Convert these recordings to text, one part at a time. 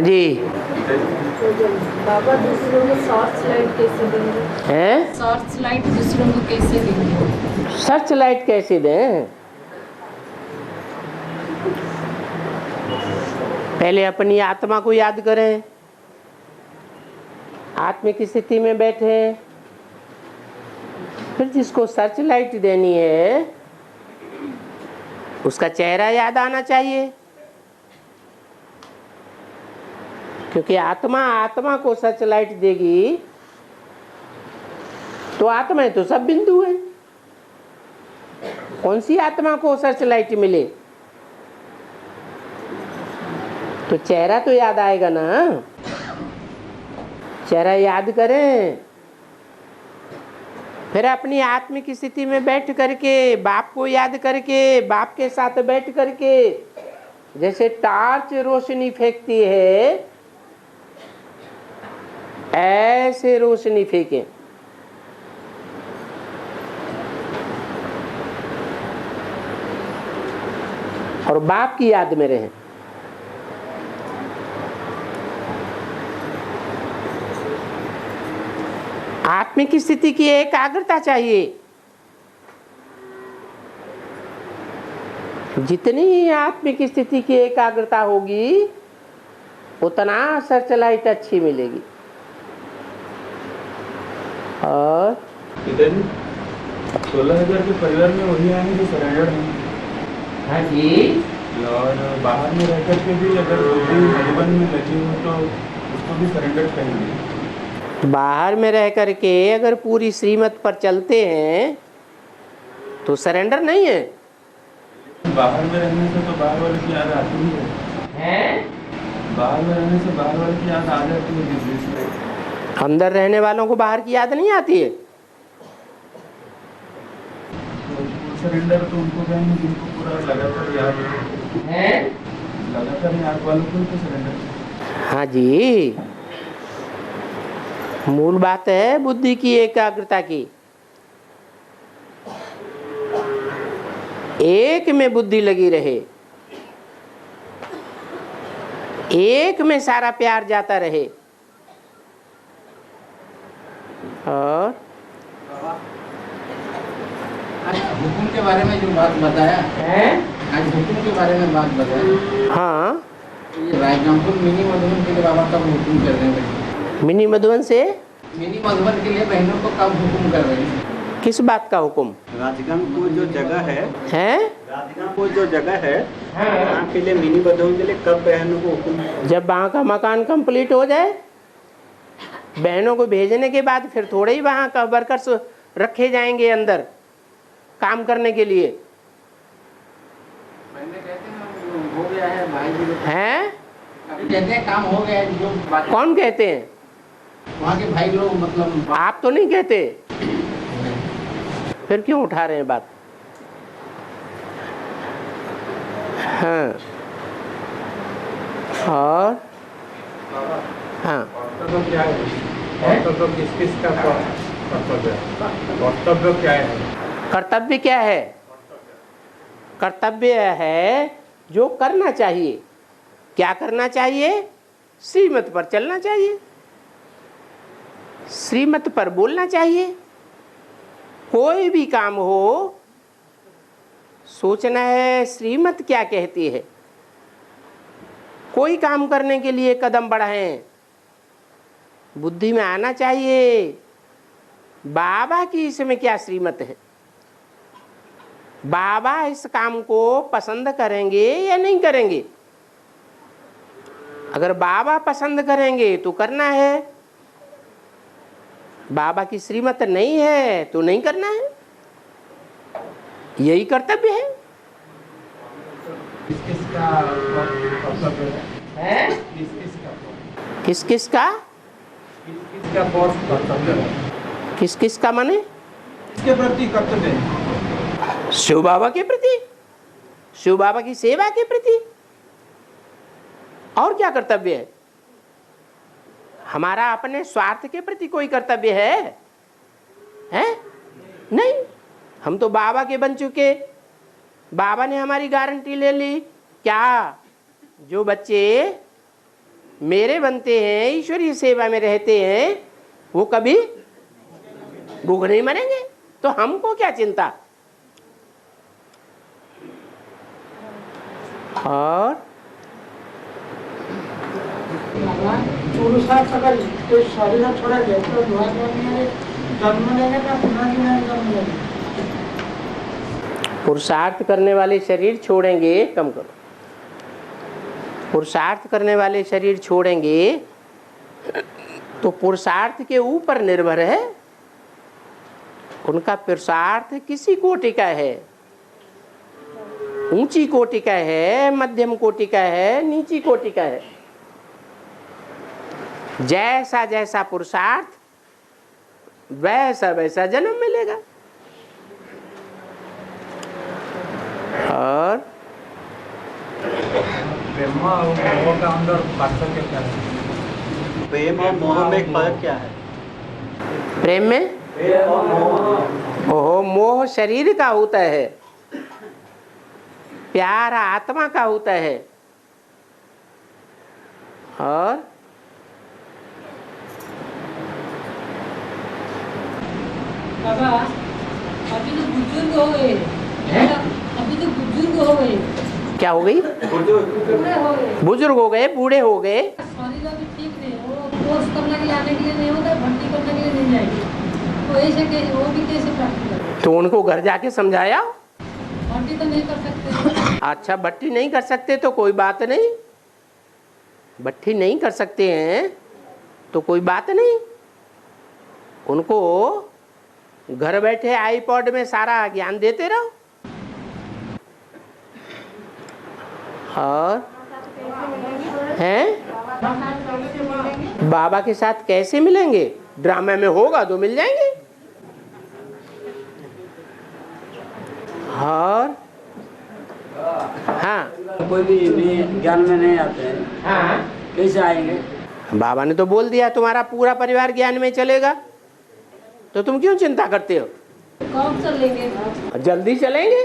हाँ जी। बाबा दूसरों को टॉर्च लाइट कैसे देंगे? हैं? टॉर्च लाइट दूसरों को कैसे देंगे? सर्च लाइट कैसे दें? पहले अपनी आत्मा को याद करें, आत्मिक स्थिति में बैठे, फिर जिसको सर्च लाइट देनी है उसका चेहरा याद आना चाहिए, क्योंकि आत्मा को सर्च लाइट देगी तो आत्माएं तो सब बिंदु है। कौन सी आत्मा को सर्च लाइट मिले? तो चेहरा तो याद आएगा ना। चेहरा याद करें, फिर अपनी आत्मिक स्थिति में बैठ करके बाप को याद करके, बाप के साथ बैठ करके जैसे टार्च रोशनी फेंकती है ऐसे रोशनी फेंके। और बाप की याद में रहें। आत्मिक स्थिति की एकाग्रता चाहिए। जितनी आत्मिक स्थिति की एकाग्रता होगी उतना सर्च लाइट अच्छी मिलेगी। और 16,000 के परिवार में वही आएंगे जो सरेंडर हैं। हाँ जी। और बाहर में रह करके भी अगर मधुबन में लगी हो तो उसको भी सरेंडर कहेंगे। बाहर में रह करके अगर पूरी श्रीमत पर चलते हैं तो सरेंडर नहीं है। बाहर में रहने से तो बाहर वाले की याद आती ही है। बाहर में रहने से बाहर वाले की याद आ जाती है दिल्ली से। अंदर रहने वालों को बाहर की याद नहीं आती है। सरेंडर तो उनको कहेंगे जिनको पूरा लगातार याद है। लगातार याद वालों को तो सरेंडर। हाँ जी, मूल बात है बुद्धि की एकाग्रता की। एक में बुद्धि लगी रहे, एक में सारा प्यार जाता रहे। और आज हुकुम के बारे में जो बात बताया है, आज हुकुम के बारे में बात बताया। हाँ, ये राजनामपुर मिनी मधुबन के लिए बाबा कब हुकुम कर रहे हैं? मिनी मधुबन से मिनी मधुबन के लिए बहनों को कब हुकुम कर रहे हैं? किस बात का हुक्म राजगंजपुर जो जगह है, है? जो जगह है वहाँ के लिए मिनी मधुबन के लिए कब बहनों को हुक्म? जब वहाँ का मकान कंप्लीट हो जाए, बहनों को भेजने के बाद फिर थोड़े ही वहाँ का वर्कर्स रखे जाएंगे अंदर काम करने के लिए। बहनें कहते हैं हो गया है भाई जी हैं? अभी कहते हैं काम हो गया है। जो बात कौन कहते हैं? वहाँ के भाई लोग मतलब आप तो नहीं कहते, फिर क्यों उठा रहे हैं बात? हाँ। और हाँ, कर्तव्य क्या है? कर्तव्य किस किस का कर्तव्य है? कर्तव्य क्या है? कर्तव्य क्या है? कर्तव्य है जो करना चाहिए। क्या करना चाहिए? श्रीमत पर चलना चाहिए, श्रीमत पर बोलना चाहिए। कोई भी काम हो, सोचना है श्रीमत क्या कहती है। कोई काम करने के लिए कदम बढ़ाएं, बुद्धि में आना चाहिए बाबा की इसमें क्या श्रीमत है। बाबा इस काम को पसंद करेंगे या नहीं करेंगे। अगर बाबा पसंद करेंगे तो करना है, बाबा की श्रीमत नहीं है तो नहीं करना है। यही कर्तव्य है। किस किस का कर्तव्य है? किस किस का कर्तव्य है? किस किस का माने? किसके प्रति कर्तव्य है? शिव बाबा के प्रति, शिव बाबा की सेवा के प्रति। और क्या कर्तव्य है? हमारा अपने स्वार्थ के प्रति कोई कर्तव्य है? नहीं। हम तो बाबा के बन चुके, बाबा ने हमारी गारंटी ले ली। क्या जो बच्चे मेरे बनते हैं, ईश्वरीय सेवा में रहते हैं, वो कभी भूख नहीं मरेंगे, तो हमको क्या चिंता। और पुरुषार्थ अगर कोई शरीर छोड़ेंगे तो जन्म लेंगे ना पुनर्जन्म जन्म लेंगे। पुरुषार्थ करने वाले शरीर छोड़ेंगे, कम करो, पुरुषार्थ करने वाले शरीर छोड़ेंगे तो पुरुषार्थ के ऊपर निर्भर है। उनका पुरुषार्थ किसी कोटि का है, ऊंची कोटि का है, मध्यम कोटि का है, नीची कोटि का है। जैसा जैसा पुरुषार्थ वैसा वैसा जन्म मिलेगा। और प्रेम और मोह का अंदर पार्थक्य क्या है? प्रेम और मोह में फर्क क्या है? प्रेम में ओहो, मोह शरीर का होता है, प्यार आत्मा का होता है। और बाबा अभी तो बुजुर्ग हो गए, अभी तो बुजुर्ग हो गए। क्या हो गई? बूढ़े हो गए, बुजुर्ग हो गए, बूढ़े हो गए। शरीर अभी ठीक नहीं, वो कोर्स करने के लिए आने के लिए नहीं होता, भर्ती करने के लिए नहीं जाएगी, तो ऐसे कैसे, वो भी कैसे प्राप्त करें? तो उनको घर जाके समझाया। भर्ती तो नहीं कर सकते। अच्छा, भट्टी नहीं कर सकते तो कोई बात नहीं, भट्टी नहीं कर सकते हैं तो कोई बात नहीं। उनको घर बैठे आईपॉड में सारा ज्ञान देते रहो। और हैं बाबा के साथ कैसे मिलेंगे? ड्रामा में होगा तो मिल जाएंगे। और हाँ, कोई भी ज्ञान में नहीं आते हैं, हाँ, कैसे आएंगे? बाबा ने तो बोल दिया तुम्हारा पूरा परिवार ज्ञान में चलेगा, तो तुम क्यों चिंता करते हो? कब चलेंगे? जल्दी चलेंगे।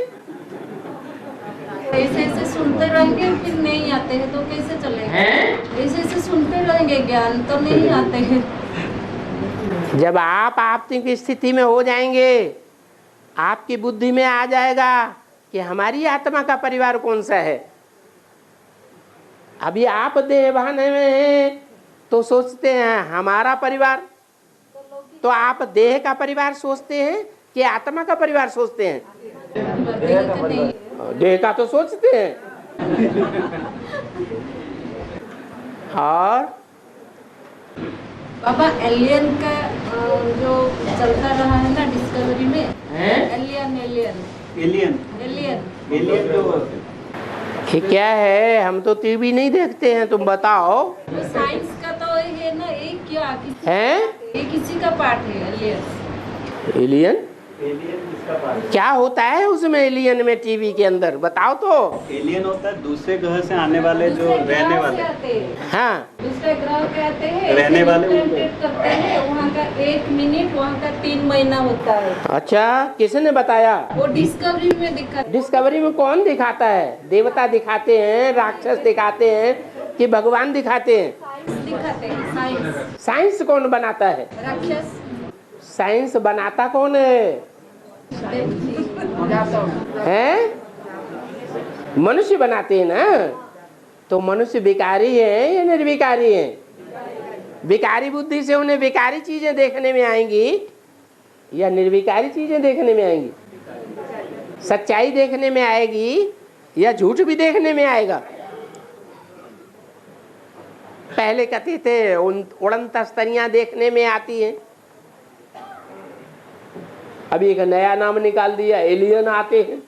ऐसे ऐसे सुनते रहेंगे, फिर नहीं आते हैं तो कैसे चलेंगे? ऐसे ऐसे सुनते रहेंगे, ज्ञान तो नहीं आते हैं। जब आप आपकी स्थिति में हो जाएंगे, आपकी बुद्धि में आ जाएगा कि हमारी आत्मा का परिवार कौन सा है। अभी आप देहभान में हैं तो सोचते हैं हमारा परिवार, तो आप देह का परिवार सोचते हैं कि आत्मा का परिवार सोचते हैं? देह का तो सोचते हैं। और बाबा एलियन का जो चलता रहा है ना डिस्कवरी में, alien alien alien alien alien तो ये क्या है? हम तो टीवी नहीं देखते हैं, तुम बताओ। वो साइंस का तो है ना, एक क्या हैं? ये किसी का पार्ट है एलियन। एलियन एलियन किसका पार्ट? क्या होता है उसमें? एलियन में टीवी के अंदर बताओ तो। एलियन होता है दूसरे ग्रह से आने वाले जो रहने वाले, हाँ, दूसरे ग्रह के आते हैं, रहने वाले इंटरप्रेट करते हैं। वहाँ का 1 मिनट, वहाँ का 3 महीना होता है। अच्छा, किसने बताया? वो डिस्कवरी में दिखा। डिस्कवरी में कौन दिखाता है? देवता दिखाते हैं, राक्षस दिखाते हैं कि भगवान दिखाते हैं? साइंस दिखाते हैं, साइंस। साइंस कौन बनाता है? राक्षस। साइंस बनाता कौन है? हैं? मनुष्य बनाते हैं ना। तो मनुष्य विकारी है या निर्विकारी है? विकारी बुद्धि से उन्हें विकारी चीजें देखने में आएंगी या निर्विकारी चीजें देखने में आएंगी? सच्चाई देखने में आएगी या झूठ भी देखने में आएगा? पहले कहते थे उड़न तस्तरियां देखने में आती हैं, अभी एक नया नाम निकाल दिया, एलियन आते हैं।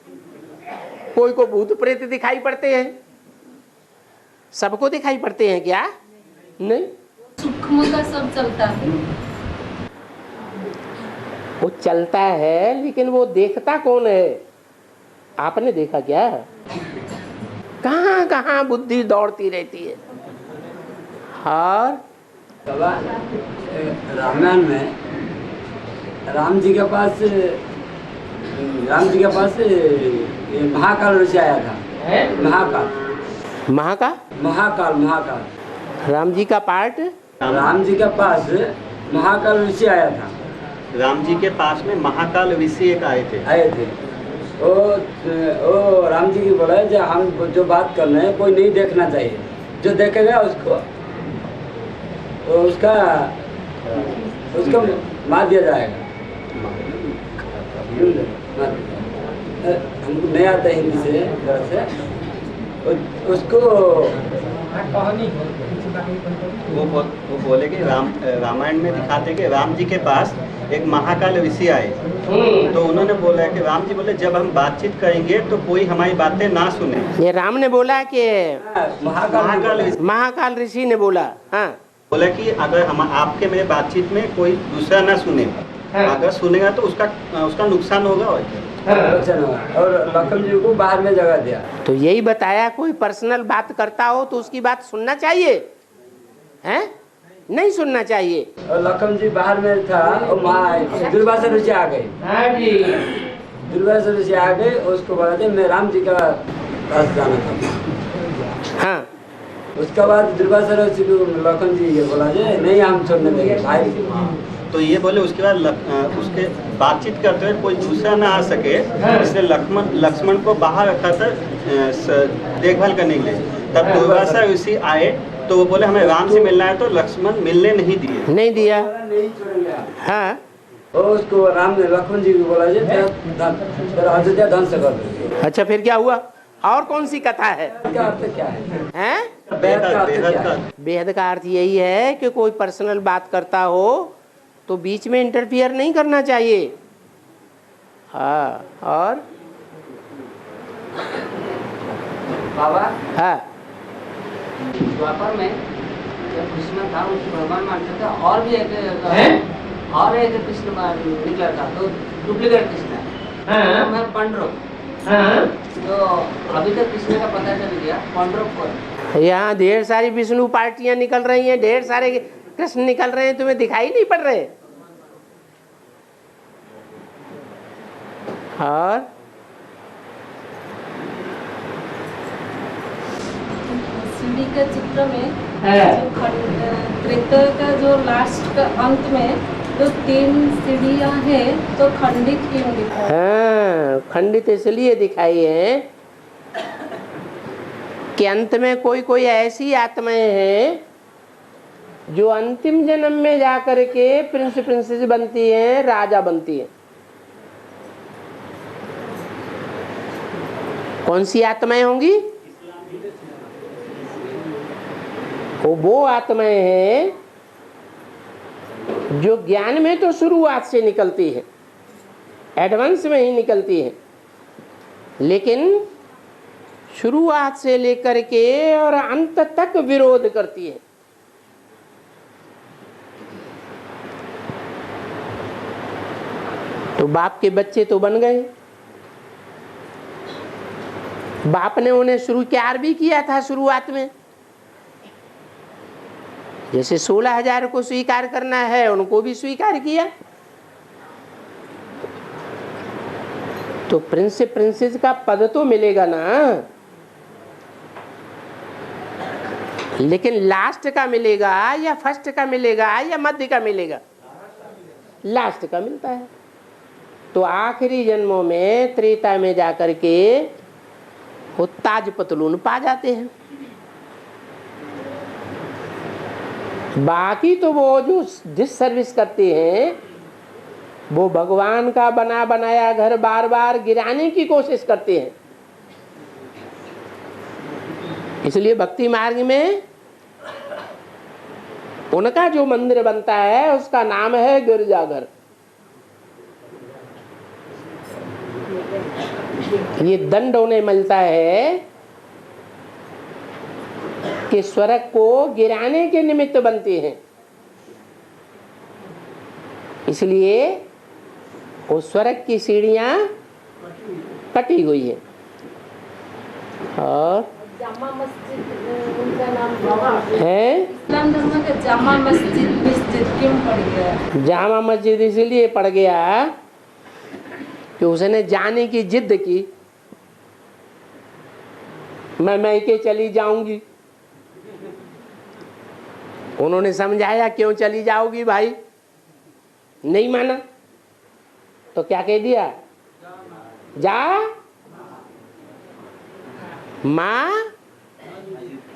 कोई को भूत प्रेत दिखाई पड़ते हैं? सबको दिखाई पड़ते हैं क्या? नहीं। सूक्ष्म का सब चलता है। वो चलता है लेकिन वो देखता कौन है? आपने देखा क्या? कहाँ कहाँ बुद्धि दौड़ती रहती है। और रामायण में राम जी के पास महाकाल ऋषि आया था। महाकाल महाकाल महाकाल महाकाल राम जी का पार्ट राम जी के पास महाकाल ऋषि आया था, राम जी के पास में महाकाल ऋषि एक आए थे। वो राम जी की बोला है जो हम जो बात कर रहे हैं कोई नहीं देखना चाहिए, जो देखेगा उसको उसका मार दिया जाएगा। हमको नहीं आता हिंदी से जरा से, उसको वो बोले कि रामायण में दिखाते कि राम जी के पास एक महाकाल ऋषि आए, तो उन्होंने बोला कि राम जी बोले जब हम बातचीत करेंगे तो कोई हमारी बातें ना सुने। ये राम ने बोला कि महाकाल ऋषि ने बोला। हाँ, बोला कि अगर हम आपके मेरे बातचीत में कोई दूसरा ना सुने, अगर सुनेगा तो उसका नुकसान होगा। और लखन जी को बाहर में जगह दिया। तो यही बताया कोई पर्सनल बात करता हो तो उसकी बात सुनना चाहिए, हैं? नहीं सुनना चाहिए। और लखन जी बाहर में था और दुर्वासा ऋषि आ गए। दुर्वासा ऋषि आ गए, उसको बोला था मैं राम जी का पास जाना था। हाँ, उसके बाद दुर्वासा ऋषि को लखन जी ये बोला जे नहीं हम छोड़ने देंगे भाई। तो ये बोले उसके बाद उसके बातचीत करते हुए कोई दूसरा ना आ सके, इसलिए लक्ष्मण को बाहर रखा था देखभाल करने के लिए। तब दुर्वासा ऋषि आए तो वो बोले हमें राम से मिलना है, तो लक्ष्मण मिलने नहीं दिया। हाँ, और उसको राम ने लक्ष्मण जी को बोला जे तेरा अयोध्या ध्वंस कर दो। अच्छा, फिर क्या हुआ? और कौन सी कथा है? क्या अर्थ क्या है? हैं? बेहद का अर्थ यही है कि कोई पर्सनल बात करता हो तो बीच में इंटरफियर नहीं करना चाहिए। हाँ, और बाबा, हाँ, द्वापर में जब कृष्ण था उसको भगवान मानते थे, और भी एक कृष्ण निकला था, तो डुप्लीकेट कृष्ण है। तो मैं पंडरव, तो अभी तक कृष्ण का पता चल गया पंडरव को। यहाँ ढेर सारी विष्णु पार्टियां निकल रही हैं, ढेर सारे कृष्ण निकल रहे हैं, तुम्हें दिखाई नहीं पड़ रहे? और सीढ़ी के चित्र में त्रेता का जो लास्ट का अंत में जो 3 सीढ़ियां हैं, तो खंडित क्यों दिखा? हाँ, खंडित इसलिए दिखाई है कि अंत में कोई ऐसी आत्माएं हैं जो अंतिम जन्म में जाकर के प्रिंस प्रिंसेस बनती हैं, राजा बनती हैं। कौन सी आत्माएं होंगी? वो आत्माएं हैं जो ज्ञान में तो शुरुआत से निकलती है, एडवांस में ही निकलती है, लेकिन शुरुआत से लेकर के और अंत तक विरोध करती है। तो बाप के बच्चे तो बन गए, बाप ने उन्हें स्वीकार भी किया था शुरुआत में। जैसे 16,000 को स्वीकार करना है, उनको भी स्वीकार किया। तो प्रिंस प्रिंसेस का पद तो मिलेगा ना, लेकिन लास्ट का मिलेगा या फर्स्ट का मिलेगा या मध्य का मिलेगा? लास्ट का मिलता है। तो आखिरी जन्मों में त्रेता में जाकर के वो ताज पतलून पा जाते हैं। बाकी तो वो जो जिस सर्विस करते हैं वो भगवान का बना बनाया घर बार बार गिराने की कोशिश करते हैं। इसलिए भक्ति मार्ग में उनका जो मंदिर बनता है उसका नाम है गिरजाघर। ये दंड उन्हें मिलता है कि स्वर्ग को गिराने के निमित्त बनते हैं, इसलिए वो स्वर्ग की सीढ़ियां कटी हुई है। और जामा मस्जिद उनका नाम है, इस्लाम धर्म का जामा मस्जिद क्यों पड़ गया? जामा मस्जिद इसलिए पड़ गया कि उसने जाने की जिद की, मैं मैके चली जाऊंगी। उन्होंने समझाया क्यों चली जाओगी भाई, नहीं माना तो क्या कह दिया, जा। माँ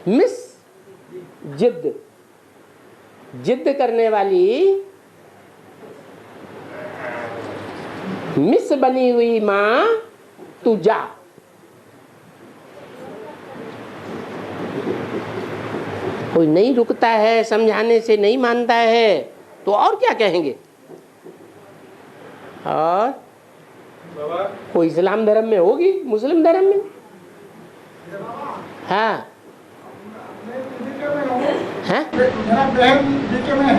मिस जिद, जिद करने वाली मिस बनी हुई माँ तू जा। कोई नहीं रुकता है, समझाने से नहीं मानता है तो और क्या कहेंगे। और कोई इस्लाम धर्म में होगी, मुस्लिम धर्म में, हाँ हैं? मेरा बहन बीके में है,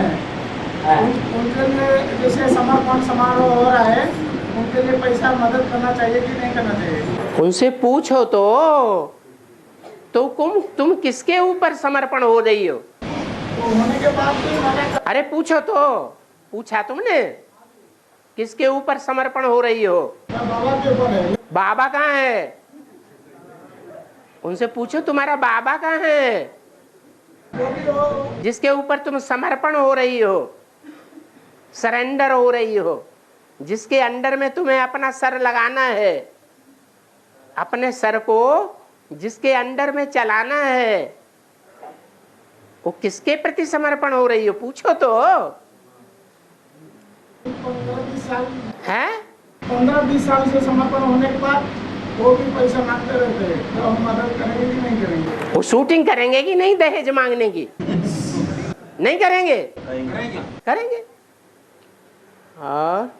उनके लिए जैसे समर्पण समारोह हो रहा है, उनके लिए पैसा मदद करना चाहिए कि नहीं करना चाहिए? उनसे पूछो तो तुम किसके ऊपर समर्पण हो रही हो? तो होने के बाद भी मना अरे पूछो तो, पूछा तुमने किसके ऊपर समर्पण हो रही हो? बाबा के ऊपर है। बाबा कहाँ है? उनसे पूछो तुम्हारा बाबा कहाँ है जिसके ऊपर तुम समर्पण हो रही हो, सरेंडर हो रही हो, जिसके अंडर में तुम्हें अपना सर लगाना है, अपने सर को जिसके अंडर में चलाना है, वो किसके प्रति समर्पण हो रही हो? पूछो तो। 15-20 साल है 15-20 साल से समर्पण होने के बाद वो भी पैसा मांगते रहते हैं, तो हम मदद करेंगे कि नहीं करेंगे? वो शूटिंग करेंगे कि नहीं दहेज मांगने की? नहीं करेंगे? करेंगे। और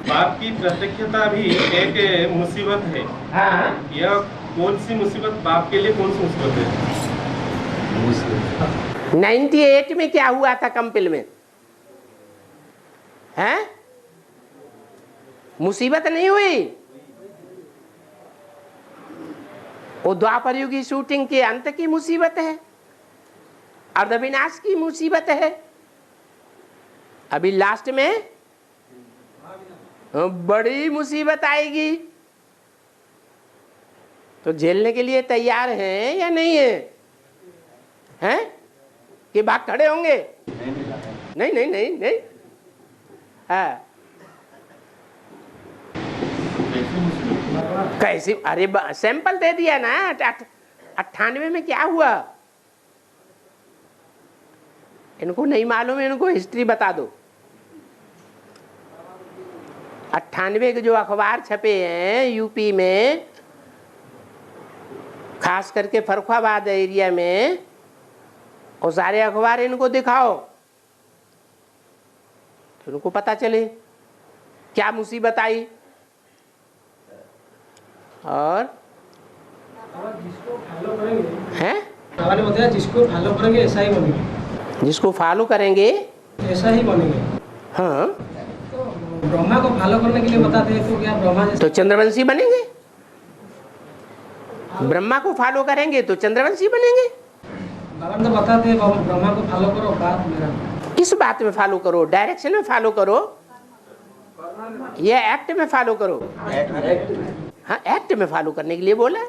बाप की प्रत्यक्षता भी एक मुसीबत है। हाँ, यह कौन सी मुसीबत, बाप के लिए कौन सी मुसीबत है? 98 में क्या हुआ था कंपिल में? हैं? मुसीबत नहीं हुई? वो द्वापर युग की शूटिंग के अंत की मुसीबत है, अर्धविनाश की मुसीबत है। अभी लास्ट में बड़ी मुसीबत आएगी, तो झेलने के लिए तैयार हैं या नहीं है? हैं कि भाग खड़े होंगे? नहीं नहीं नहीं नहीं। हाँ कैसे? अरे सैंपल दे दिया ना। 98 में क्या हुआ इनको नहीं मालूम है, इनको हिस्ट्री बता दो। 98 के जो अखबार छपे हैं यूपी में, खास करके फर्रुखाबाद एरिया में, और सारे अखबार इनको दिखाओ तो उनको पता चले क्या मुसीबत आई। और जिसको फॉलो करेंगे हैं, बाबा ने बताया जिसको फॉलो करेंगे ऐसा ही बनेंगे, जिसको फॉलो करेंगे ऐसा ही बनेंगे। हाँ, तो ब्रह्मा को फॉलो करने के लिए बताते हैं, तो क्या ब्रह्मा जैसे तो चंद्रवंशी बनेंगे। ब्रह्मा को फॉलो करेंगे तो चंद्रवंशी बनेंगे। बाबा ने तो बताते हैं ब्रह्मा को फॉलो करो, बात मेरा किस बात में फॉलो करो? डायरेक्शन में फॉलो करो या एक्ट में फॉलो करो? हाँ, एक्ट में फॉलो करने के लिए बोला है।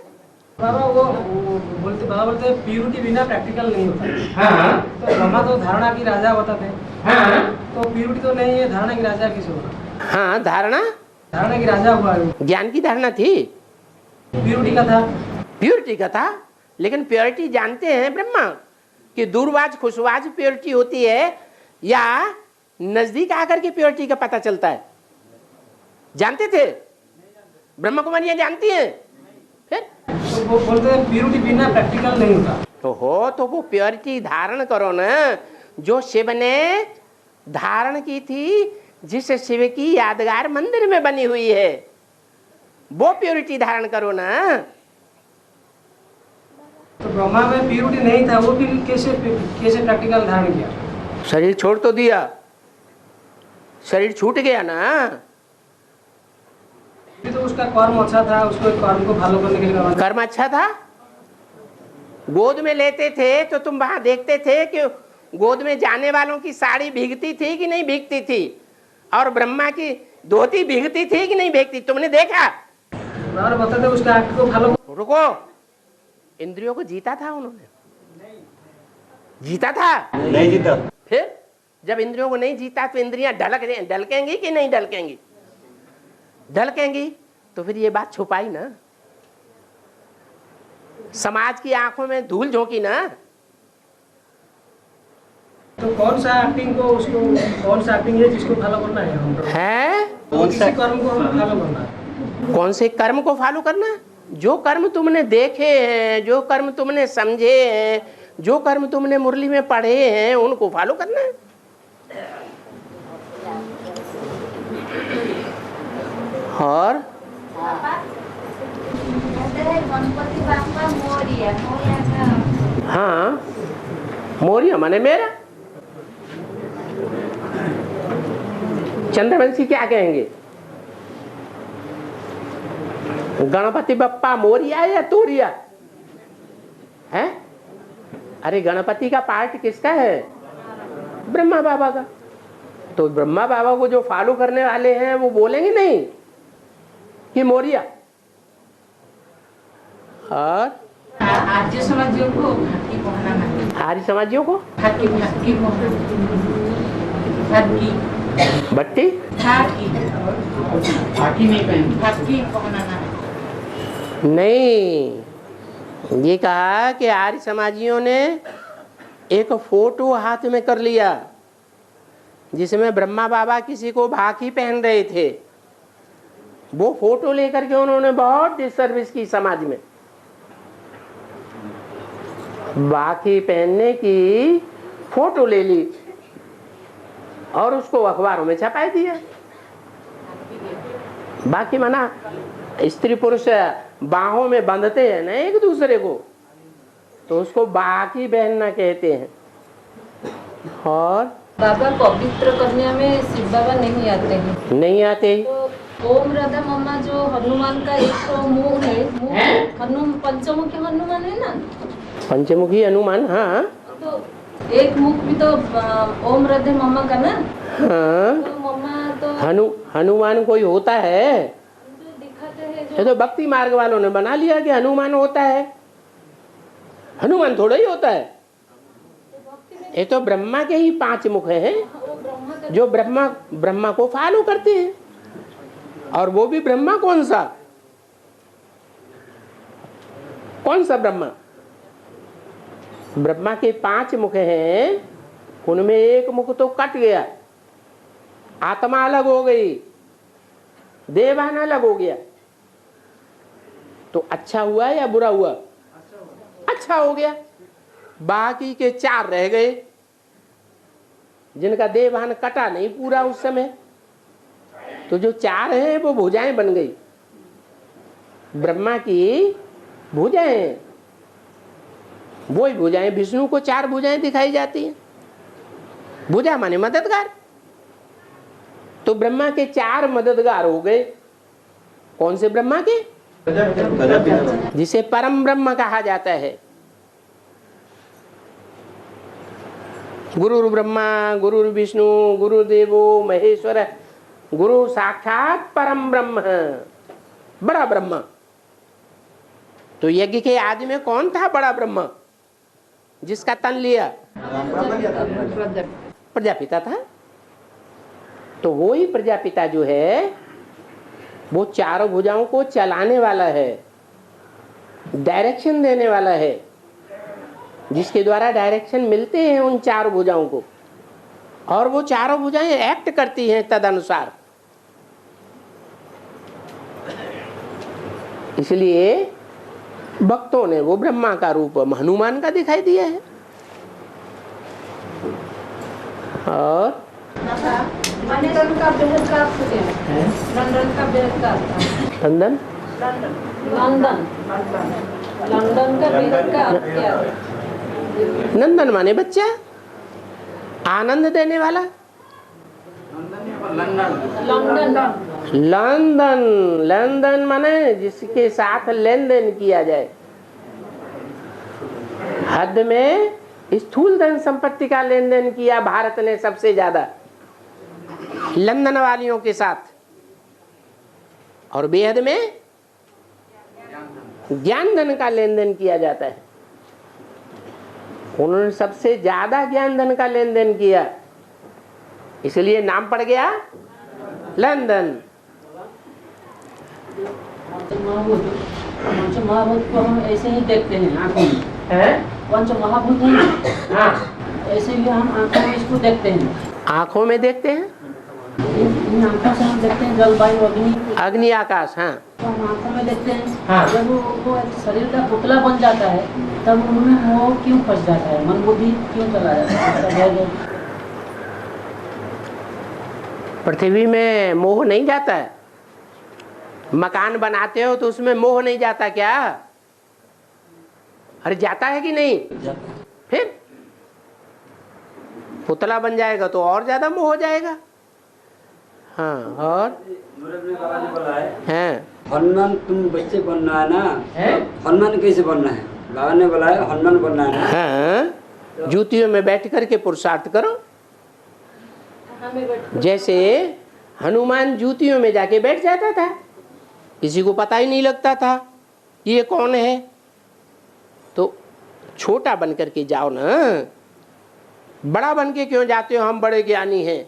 बाबा वो बाबा बोलते हैं प्यूरिटी बिना प्रैक्टिकल नहीं होता। हाँ तो ब्रह्मा तो धारणा की राजा बताते हैं। हाँ तो प्यूरिटी तो नहीं है, धारणा की राजा किस होगा? हाँ, धारणा धारणा की राजा हुआ है, ज्ञान की धारणा थी, प्यूरिटी का था। प्योरिटी का था। लेकिन प्योरिटी जानते हैं ब्रह्मा कि दूरवाज खुशवाज प्योरिटी होती है या नजदीक आकर के प्योरिटी का पता चलता है? जानते थे? ब्रह्मा कुमारियां जानती हैं? फिर तो वो बोलते हैं प्यूरिटी बिना प्रैक्टिकल नहीं होता। तो वो प्योरिटी धारण करो ना, जो शिव ने धारण की थी, जिस शिव की यादगार मंदिर में बनी हुई है, वो प्योरिटी धारण करो ना। तो ब्रह्मा में प्यूरिटी नहीं था, वो भी कैसे प्रैक्टिकल धारण किया? शरीर छोड़ तो दिया, शरीर छूट गया ना। तो उसका कर्म अच्छा था, उसको कर्म को फॉलो करने के लिए कर्म अच्छा था। गोद में लेते थे तो तुम वहां देखते थे कि गोद में जाने वालों की साड़ी भीगती थी कि नहीं भीगती थी, और ब्रह्मा की धोती भीगती थी कि नहीं भीगती? तुमने देखा? बताते उसका एक्ट को फॉलो। रुको, इंद्रियों को जीता था उन्होंने। जीता था? नहीं जीता। फिर जब इंद्रियों को नहीं जीता तो इंद्रियां ढलकेंगी कि नहीं ढलकेंगी? ढलकेंगी। तो फिर ये बात छुपाई ना, समाज की आंखों में धूल झोंकी ना। तो कौन सा एक्टिंग को उसको कौन सा एक्टिंग है जिसको फॉलो करना है? कौन सा कर्म को फॉलो करना है? कौन से कर्म को फॉलो करना? जो कर्म तुमने देखे हैं, जो कर्म तुमने समझे हैं, जो कर्म तुमने मुरली में पढ़े हैं, उनको फॉलो करना है। और गणपति बापा मोरिया का हाँ, मोरिया माने मेरा। चंद्रवंशी क्या कहेंगे? गणपति बप्पा मोरिया या तोरिया है? अरे गणपति का पार्ट किसका है? ब्रह्मा बाबा का। तो ब्रह्मा बाबा को जो फॉलो करने वाले हैं वो बोलेंगे नहीं कि मोरिया। और आर्य समाजियों को खाकी पहनाना है। आर्य समाजियों को खाकी बट्टी खाकी नहीं पहनना, खाकी पहनाना है। नहीं, ये कहा कि आर्य समाजियों ने एक फोटो हाथ में कर लिया जिसमें ब्रह्मा बाबा किसी को भाकी पहन रहे थे। वो फोटो लेकर के उन्होंने बहुत डिसर्विस की समाज में। भाकी पहनने की फोटो ले ली और उसको अखबारों में छपाई दिया। बाकी माना स्त्री पुरुष बाहों में बंधते हैं ना एक दूसरे को, तो उसको बाकी पहनना कहते हैं। और बाबा पवित्र कन्या में शिव बाबा नहीं आते हैं। नहीं आते। तो ओम राधा मम्मा जो हनुमान का एक मुंह है, पंचमुखी हनुमान है ना, पंचमुखी हनुमान। हाँ, तो एक मुख भी तो ओम राधे मम्मा का ना। हाँ, तो मम्मा तो हनुमान कोई होता है? जो दिखाते हैं ये तो भक्ति मार्ग वालों ने बना लिया कि हनुमान होता है। हनुमान थोड़ा ही होता है। ये तो ब्रह्मा के ही 5 मुख हैं जो ब्रह्मा को फॉलो करते हैं। और वो भी ब्रह्मा कौन सा ब्रह्मा? ब्रह्मा के 5 मुख हैं, उनमें एक मुख तो कट गया, आत्मा अलग हो गई, देवान अलग हो गया। तो अच्छा हुआ या बुरा हुआ? अच्छा हो गया। बाकी के 4 रह गए जिनका देवान कटा नहीं पूरा उस समय। तो जो 4 हैं वो भुजाएं बन गई, ब्रह्मा की भुजाएं। वही भुजाएं, विष्णु को 4 भुजाएं दिखाई जाती हैं। भुजा माने मददगार। तो ब्रह्मा के 4 मददगार हो गए। कौन से ब्रह्मा के? जिसे परम ब्रह्म कहा जाता है। गुरु ब्रह्मा, गुरु विष्णु, गुरुदेवो महेश्वर, गुरु साक्षात परम ब्रह्म, बड़ा ब्रह्म। तो यज्ञ के आदि में कौन था बड़ा ब्रह्म जिसका तन लिया? प्रजापिता था। तो वो ही प्रजापिता जो है वो 4 भुजाओं को चलाने वाला है, डायरेक्शन देने वाला है, जिसके द्वारा डायरेक्शन मिलते हैं उन 4 भुजाओं को। और वो 4 भुजाएं एक्ट करती हैं तदनुसार। इसलिए भक्तों ने वो ब्रह्मा का रूप हनुमान का दिखाई दिया है। और लंदन का बेहद का अर्थ क्या है? लंदन का बेहद का अर्थ। लंदन का बेहद का अर्थ क्या है? नंदन माने बच्चा, आनंद देने वाला। लंदन माने जिसके साथ लेन देन किया जाए। हद में स्थूल धन संपत्ति का लेन देन किया भारत ने सबसे ज्यादा लंदन वालियों के साथ। और बेहद में ज्ञान धन का लेन देन किया जाता है। उन्होंने सबसे ज्यादा ज्ञान धन का लेन देन किया, इसलिए नाम पड़ गया लंदन। पंच महाभूत को हम ऐसे ही देखते हैं आंखों में, पंच महाभूत है हाँ, ऐसे भी हम आंखों में इसको देखते हैं। आंखों में देखते हैं, इन आंखों से हम देखते हैं जल वायु अग्नि, अग्नि आकाश। हाँ, तो हम आंखों में देखते हैं। जब वो शरीर का पुतला बन जाता है तब उनमें मोह क्यों फंस जाता है, मन बुद्धि क्यों चला जाता है? पृथ्वी में मोह नहीं जाता है? मकान बनाते हो तो उसमें मोह नहीं जाता क्या? अरे जाता है कि नहीं? फिर पुतला बन जाएगा तो और ज्यादा मोह हो जाएगा। हाँ, और हैं हनुमान तुम बच्चे बनना है ना, हनुमान कैसे बनना है? बाबा ने बोला है हनुमान बनना है ना। हाँ, जूतियों में बैठ करके पुरुषार्थ करो। जैसे हनुमान जूतियों में जाके बैठ जाता था, किसी को पता ही नहीं लगता था ये कौन है। तो छोटा बन करके जाओ ना, बड़ा बन के क्यों जाते हो? हम बड़े ज्ञानी हैं।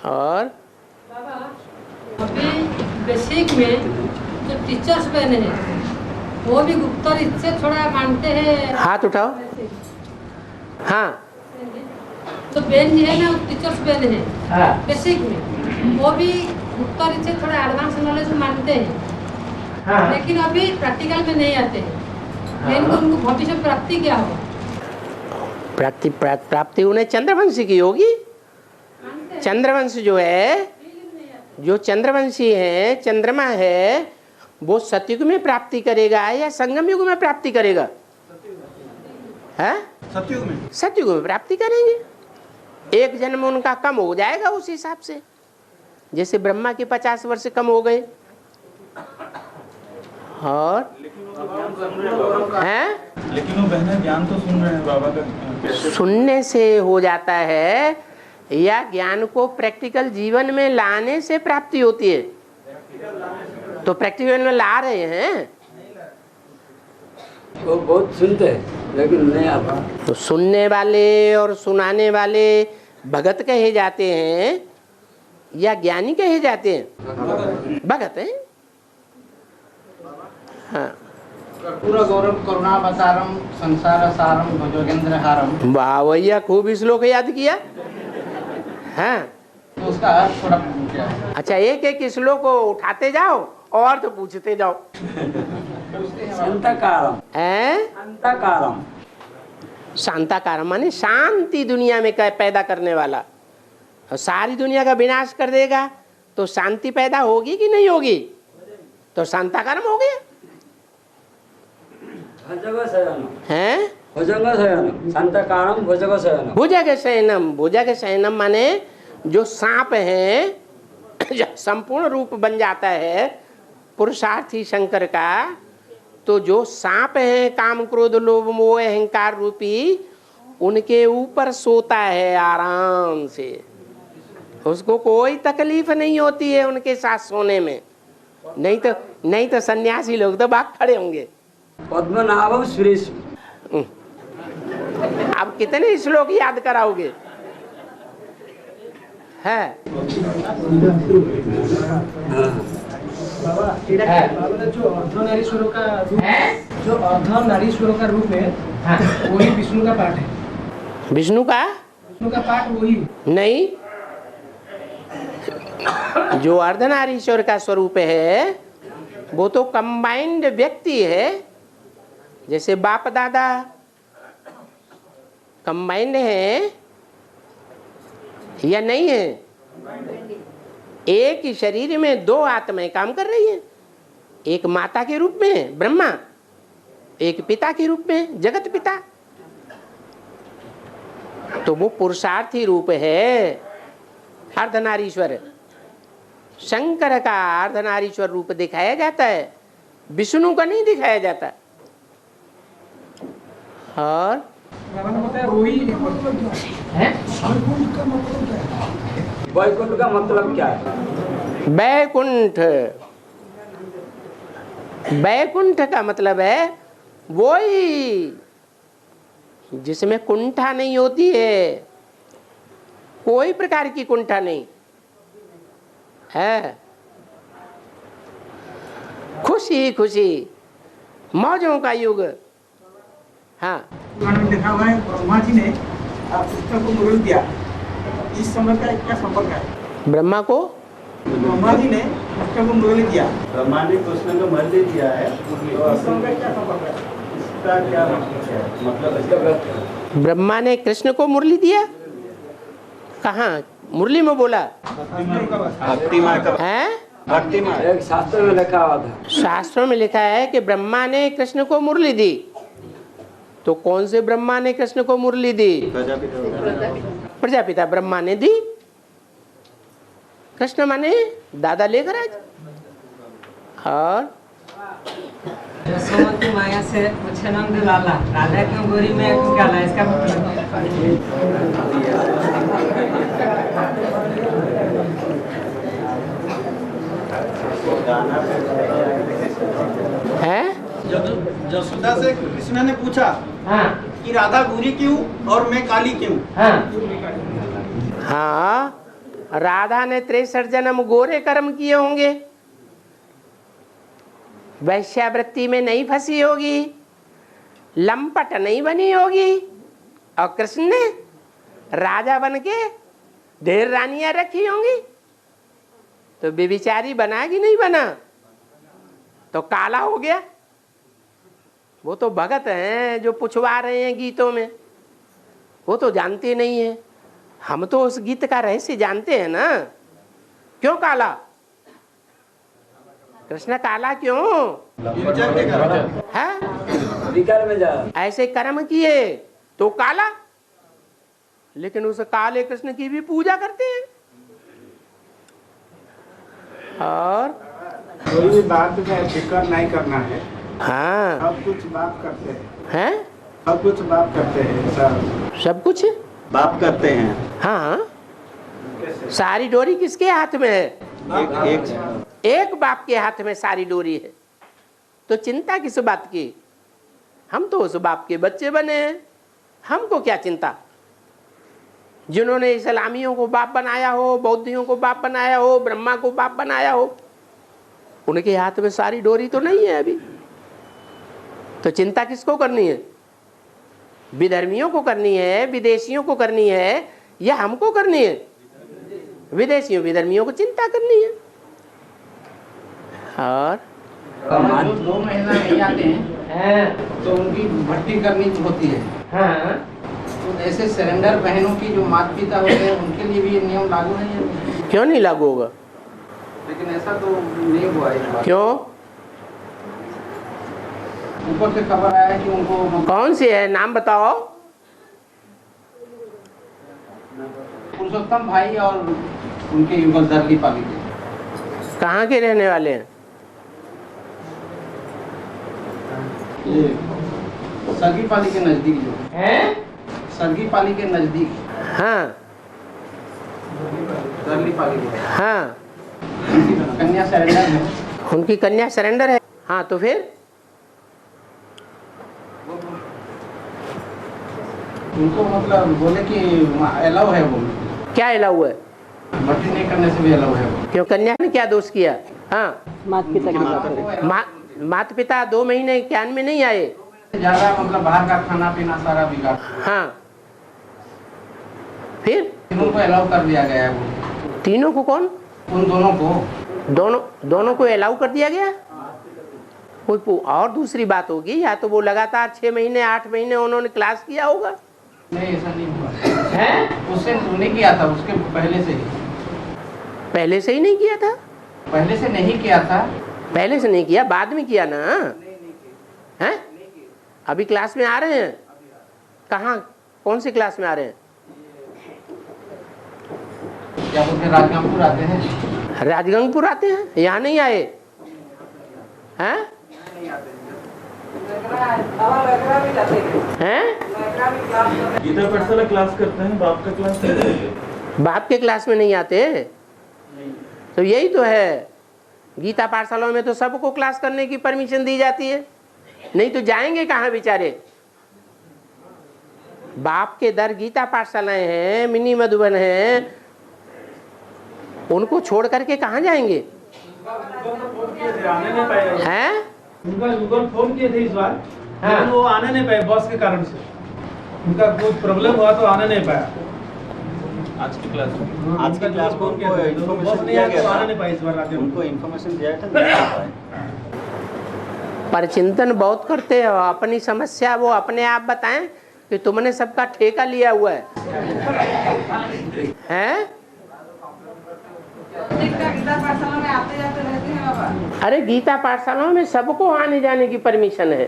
और अभी बेसिक में जो टीचर्स बने हैं वो भी गुप्तर इससे थोड़ा मानते हैं। हाथ उठाओ। हाँ, तो बेन जी है ना, टीचर्स बेन है बेसिक में, वो भी गुप्तर इससे थोड़ा एडवांस नॉलेज मानते हैं। लेकिन अभी प्रैक्टिकल में नहीं आते हैं। लेकिन उनको भविष्य प्राप्ति क्या हो? प्राप्ति उन्हें चंद्रवंशी की होगी। चंद्रवंश जो है, जो चंद्रवंशी है, चंद्रमा है, वो सतयुग में प्राप्ति करेगा या संगम युग में प्राप्ति करेगा? है सतयुग में। सतयुग में प्राप्ति करेंगे। एक जन्म उनका कम हो जाएगा उस हिसाब से, जैसे ब्रह्मा के 50 वर्ष कम हो गए। और हैं, लेकिन वो बहनें ज्ञान तो सुन रहे हैं बाबा का। सुनने से हो जाता है या ज्ञान को प्रैक्टिकल जीवन में लाने से प्राप्ति होती है? तो प्रैक्टिकल में ला रहे हैं। वो बहुत सुनते हैं लेकिन नहीं आता। तो सुनने वाले और सुनाने वाले भगत कहे जाते हैं या ज्ञानी कहे जाते हैं? भगत हैं। हाँ, पूरा गौरव करुणावतारम संसार सारम भजोगेंद्र हारम। वाह भैया, खूब श्लोक याद किया। हाँ, तो उसका अर्थ थोड़ा क्या है? अच्छा, एक एक श्लोक को उठाते जाओ और तो पूछते जाओ। शांताकारम। शांताकारम, शांताकारम माने शांति दुनिया में पैदा करने वाला। और सारी दुनिया का विनाश कर देगा तो शांति पैदा होगी कि नहीं होगी? तो शांताकारम हो गया। हैं? शांताकारम भुजग शयनम। भुजग शयनम, भुजग शयनम माने जो सांप है, जब संपूर्ण रूप बन जाता है पुरुषार्थी शंकर का, तो जो सांप है काम क्रोध लोभ मोह अहंकार रूपी, उनके ऊपर सोता है आराम से। उसको कोई तकलीफ नहीं होती है उनके साथ सोने में। नहीं तो सन्यासी लोग तो भाग खड़े होंगे। पद्मनाभम सुरेश। आप कितने श्लोक याद कराओगे? है जो अर्धनारीश्वरों का रूप है, जो अर्धनारीश्वरों का रूप है, वही विष्णु का पाठ है। विष्णु का पाठ वही नहीं, जो अर्धनारीश्वर का स्वरूप है वो तो कंबाइंड व्यक्ति है। जैसे बाप दादा कंबाइंड है या नहीं है? एक ही शरीर में दो आत्माएं काम कर रही हैं। एक माता के रूप में ब्रह्मा, एक पिता के रूप में जगत पिता। तो वो पुरुषार्थी रूप है अर्धनारीश्वर। शंकर का अर्धनारीश्वर रूप दिखाया जाता है, विष्णु का नहीं दिखाया जाता। और वैकुंठ का मतलब क्या है? बैकुंठ, बैकुंठ का मतलब है वही जिसमें कुंठा नहीं होती है, कोई प्रकार की कुंठा नहीं है, खुशी खुशी, मौजों का युग। हाँ, पुराण में लिखा हुआ है ब्रह्मा जी ने कृष्ण को मुरली दिया, इस समय का क्या संपर्क है? ब्रह्मा जी ने कृष्ण को मुरली दिया, ब्रह्मा ने कृष्ण को मुरली दिया है, इस समय का क्या संपर्क है? इसका क्या मतलब? ब्रह्मा ने कृष्ण को मुरली दिया, कहाँ मुरली में बोला भक्ति मार्ग का है? भक्ति मार्ग एक शास्त्र में लिखा हुआ था। शास्त्रों में लिखा है कि ब्रह्मा ने कृष्ण को मुरली दी। तो कौन से ब्रह्मा ने कृष्ण को मुरली दी? प्रजापिता ब्रह्मा ने दी। कृष्ण माने दादा लेकर आज। और यशोमती माया से पूछे नंद लाला, राधा क्यों गोरी में गाला, इसका है? जब यशोदा से कृष्ण ने पूछा हाँ कि राधा गोरी क्यों और मैं काली क्यों? हाँ, राधा ने 63 जन्म गोरे कर्म किए होंगे, वैश्यावृत्ति में नहीं फंसी होगी, लंपट नहीं बनी होगी, और कृष्ण ने राजा बन के ढेर रानियां रखी होंगी। तो बेबिचारी बना कि नहीं बना? तो काला हो गया। वो तो भगत हैं जो पुछवा रहे हैं गीतों में, वो तो जानते नहीं है। हम तो उस गीत का रहस्य जानते हैं ना। क्यों काला? कृष्ण काला क्यों है? विकार में जा ऐसे कर्म किए तो काला, लेकिन उस काले कृष्ण की भी पूजा करते हैं। और कोई भी बात में फिक्र नहीं करना है, हाँ, सब कुछ बात करते हैं, हैं? सब कुछ बात करते हैं, सब कुछ बाप करते हैं। हाँ। सारी डोरी किसके हाथ में है? एक बाप के हाथ में सारी डोरी है। तो चिंता किस बात की? हम तो उस बाप के बच्चे बने हैं, हमको क्या चिंता? जिन्होंने इस्लामियों को बाप बनाया हो, बौद्धियों को बाप बनाया हो, ब्रह्मा को बाप बनाया हो, उनके हाथ में सारी डोरी तो नहीं है अभी। तो चिंता किसको करनी है? विधर्मियों को करनी है, विदेशियों को करनी है, या हमको करनी है? विदेशियों विधर्मियों को चिंता करनी है। और 2 महीना नहीं आते हैं तो उनकी भर्ती करनी होती है। हाँ, तो ऐसे सरेंडर बहनों की जो माता पिता होते हैं उनके लिए भी ये नियम लागू नहीं है? क्यों नहीं लागू होगा? लेकिन ऐसा तो नहीं हुआ इस बार। क्यों? ऊपर से खबर आया है कि उनको कौन सी है? नाम बताओ। पुरुषोत्तम भाई और उनके युगल दर्ली पाली के। कहाँ के रहने वाले हैं? ये सरगी पाली के नजदीक जो है, सरगी पाली के नजदीक हाँ दर्ली पाली के हाँ, कन्या सरेंडर है। उनकी कन्या सरेंडर है। हाँ, तो फिर उनको मतलब बोले कि अलाउ है, वो क्या अलाउ है? भर्ती नहीं करने से भी अलाउ है वो। क्यों? कन्या ने क्या दोष किया? हाँ, माता पिता 2 महीने ज्ञान में नहीं आए। ज्यादा मतलब बाहर का खाना पीना सारा बिगाड़। हाँ, फिर तीनों को अलाउ कर दिया गया है। वो तीनों को? कौन? उन दोनों को दोनों को अलाउ कर दिया गया। कोई और दूसरी बात होगी, या तो वो लगातार 6 महीने 8 महीने उन्होंने क्लास किया होगा। नहीं, ऐसा नहीं हुआ है। उससे नहीं किया था, उसके पहले से ही नहीं किया था। पहले से नहीं किया था। पहले से नहीं किया, बाद में किया ना? हैं? अभी क्लास में आ रहे हैं? कहाँ, कौन सी क्लास में आ रहे हैं? क्या बोलते, राजगंगपुर आते हैं। राजगंगपुर आते हैं? यहाँ नहीं आए हैं? गीता पाठशाला क्लास करते हैं, बाप का क्लास करते हैं। बाप के क्लास में नहीं आते? तो यही तो है, गीता पाठशाला में तो सबको क्लास करने की परमिशन दी जाती है, नहीं तो जाएंगे कहाँ बेचारे? बाप के दर गीता पाठशालाएं हैं, मिनी मधुबन हैं, उनको छोड़ करके कहाँ जाएंगे? आने नहीं पाए हैं? उनका गूगल फोन किए थे इस बार, लेकिन वो आने नहीं पाए बस के कारण से। उनका कुछ प्रॉब्लम हुआ तो आने नहीं पाया आज की क्लास में। आज की क्लास में उनको इन्फॉर्मेशन दिया गया था, उनको इन्फॉर्मेशन दिया था, नहीं आ पाए। पर चिंतन बहुत करते हो, अपनी समस्या वो अपने आप बताएं कि तुमने सबका ठेका लिया हुआ है, हैं? गीता पाठशाला में आते जाते रहते हैं बाबा। अरे गीता पाठशाला में सबको आने जाने की परमिशन है,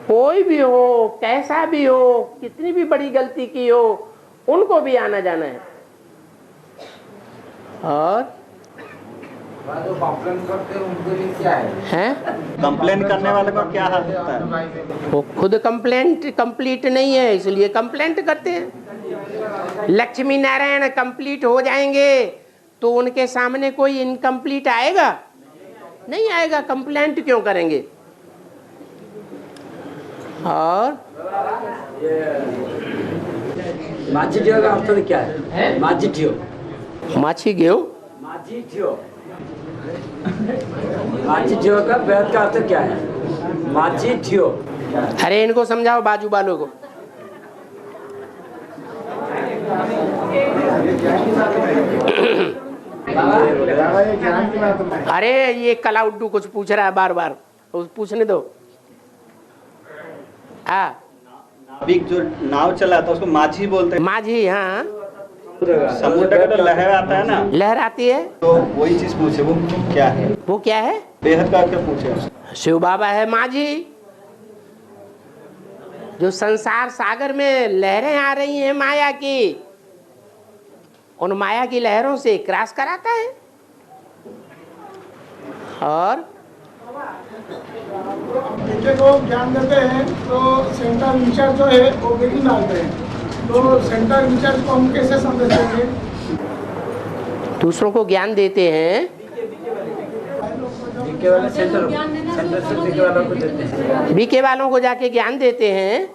कोई भी हो, कैसा भी हो, कितनी भी बड़ी गलती की हो, उनको भी आना जाना है। और जो कंप्लेन करते हैं उनके लिए क्या है? कंप्लेन करने वाले को क्या हाल होता है? वो खुद कंप्लीट नहीं है, इसलिए कंप्लेंट करते हैं। लक्ष्मी नारायण कंप्लीट हो जाएंगे तो उनके सामने कोई इनकम्प्लीट आएगा? नहीं आएगा, कंप्लेंट क्यों करेंगे? और माझी ढियो का अर्थ क्या है? माझी ढियो, माछी गेहूं, माझी ढियो, माझी ढियो का वेद का अर्थ क्या है? माझी ढियो। अरे इनको समझाओ बाजू वालों को। अरे ये कलाउड्डू कुछ पूछ रहा है बार बार, पूछने दो। हाँ, नाविक जो नाव चलाता है उसको माझी बोलते हैं। माझी, हाँ। समुद्र का तो लहर आता है ना, लहर आती है, तो वही चीज पूछे, वो क्या है? वो क्या है? बेहद का क्या पूछे? शिव बाबा है माझी। जो संसार सागर में लहरें आ रही हैं माया की, उन माया की लहरों से क्रॉस कराता है। और टीचर को ज्ञान देते हैं तो सेंटर इंचार्ज जो है वो बिगिन डालते हैं, तो सेंटर इंचार्ज को हम कैसे समझ देंगे? दूसरों को ज्ञान देते हैं, बीके वाले सेंटर से बीके वालों को देते हैं, बीके वालों को जाके ज्ञान देते हैं।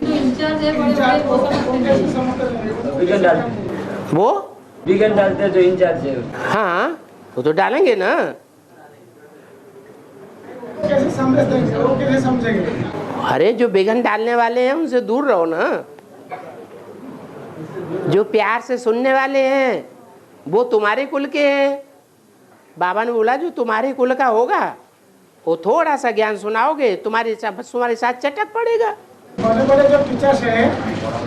जो इंचार्ज है बड़े बड़े वो कैसे समझते हैं? बिगन डालते हैं, वो बिगन डालते हैं जो इंचार्ज है। हाँ, वो तो डालेंगे ना। कैसे समझ देंगे, वो कैसे समझेंगे? अरे जो बेगन डालने वाले हैं उनसे दूर रहो ना। जो प्यार से सुनने वाले हैं वो तुम्हारे कुल के हैं। बाबा ने बोला जो तुम्हारे कुल का होगा वो थोड़ा सा ज्ञान सुनाओगे तुम्हारे साथ चटक पड़ेगा। बड़े बड़े जो टीचर्स हैं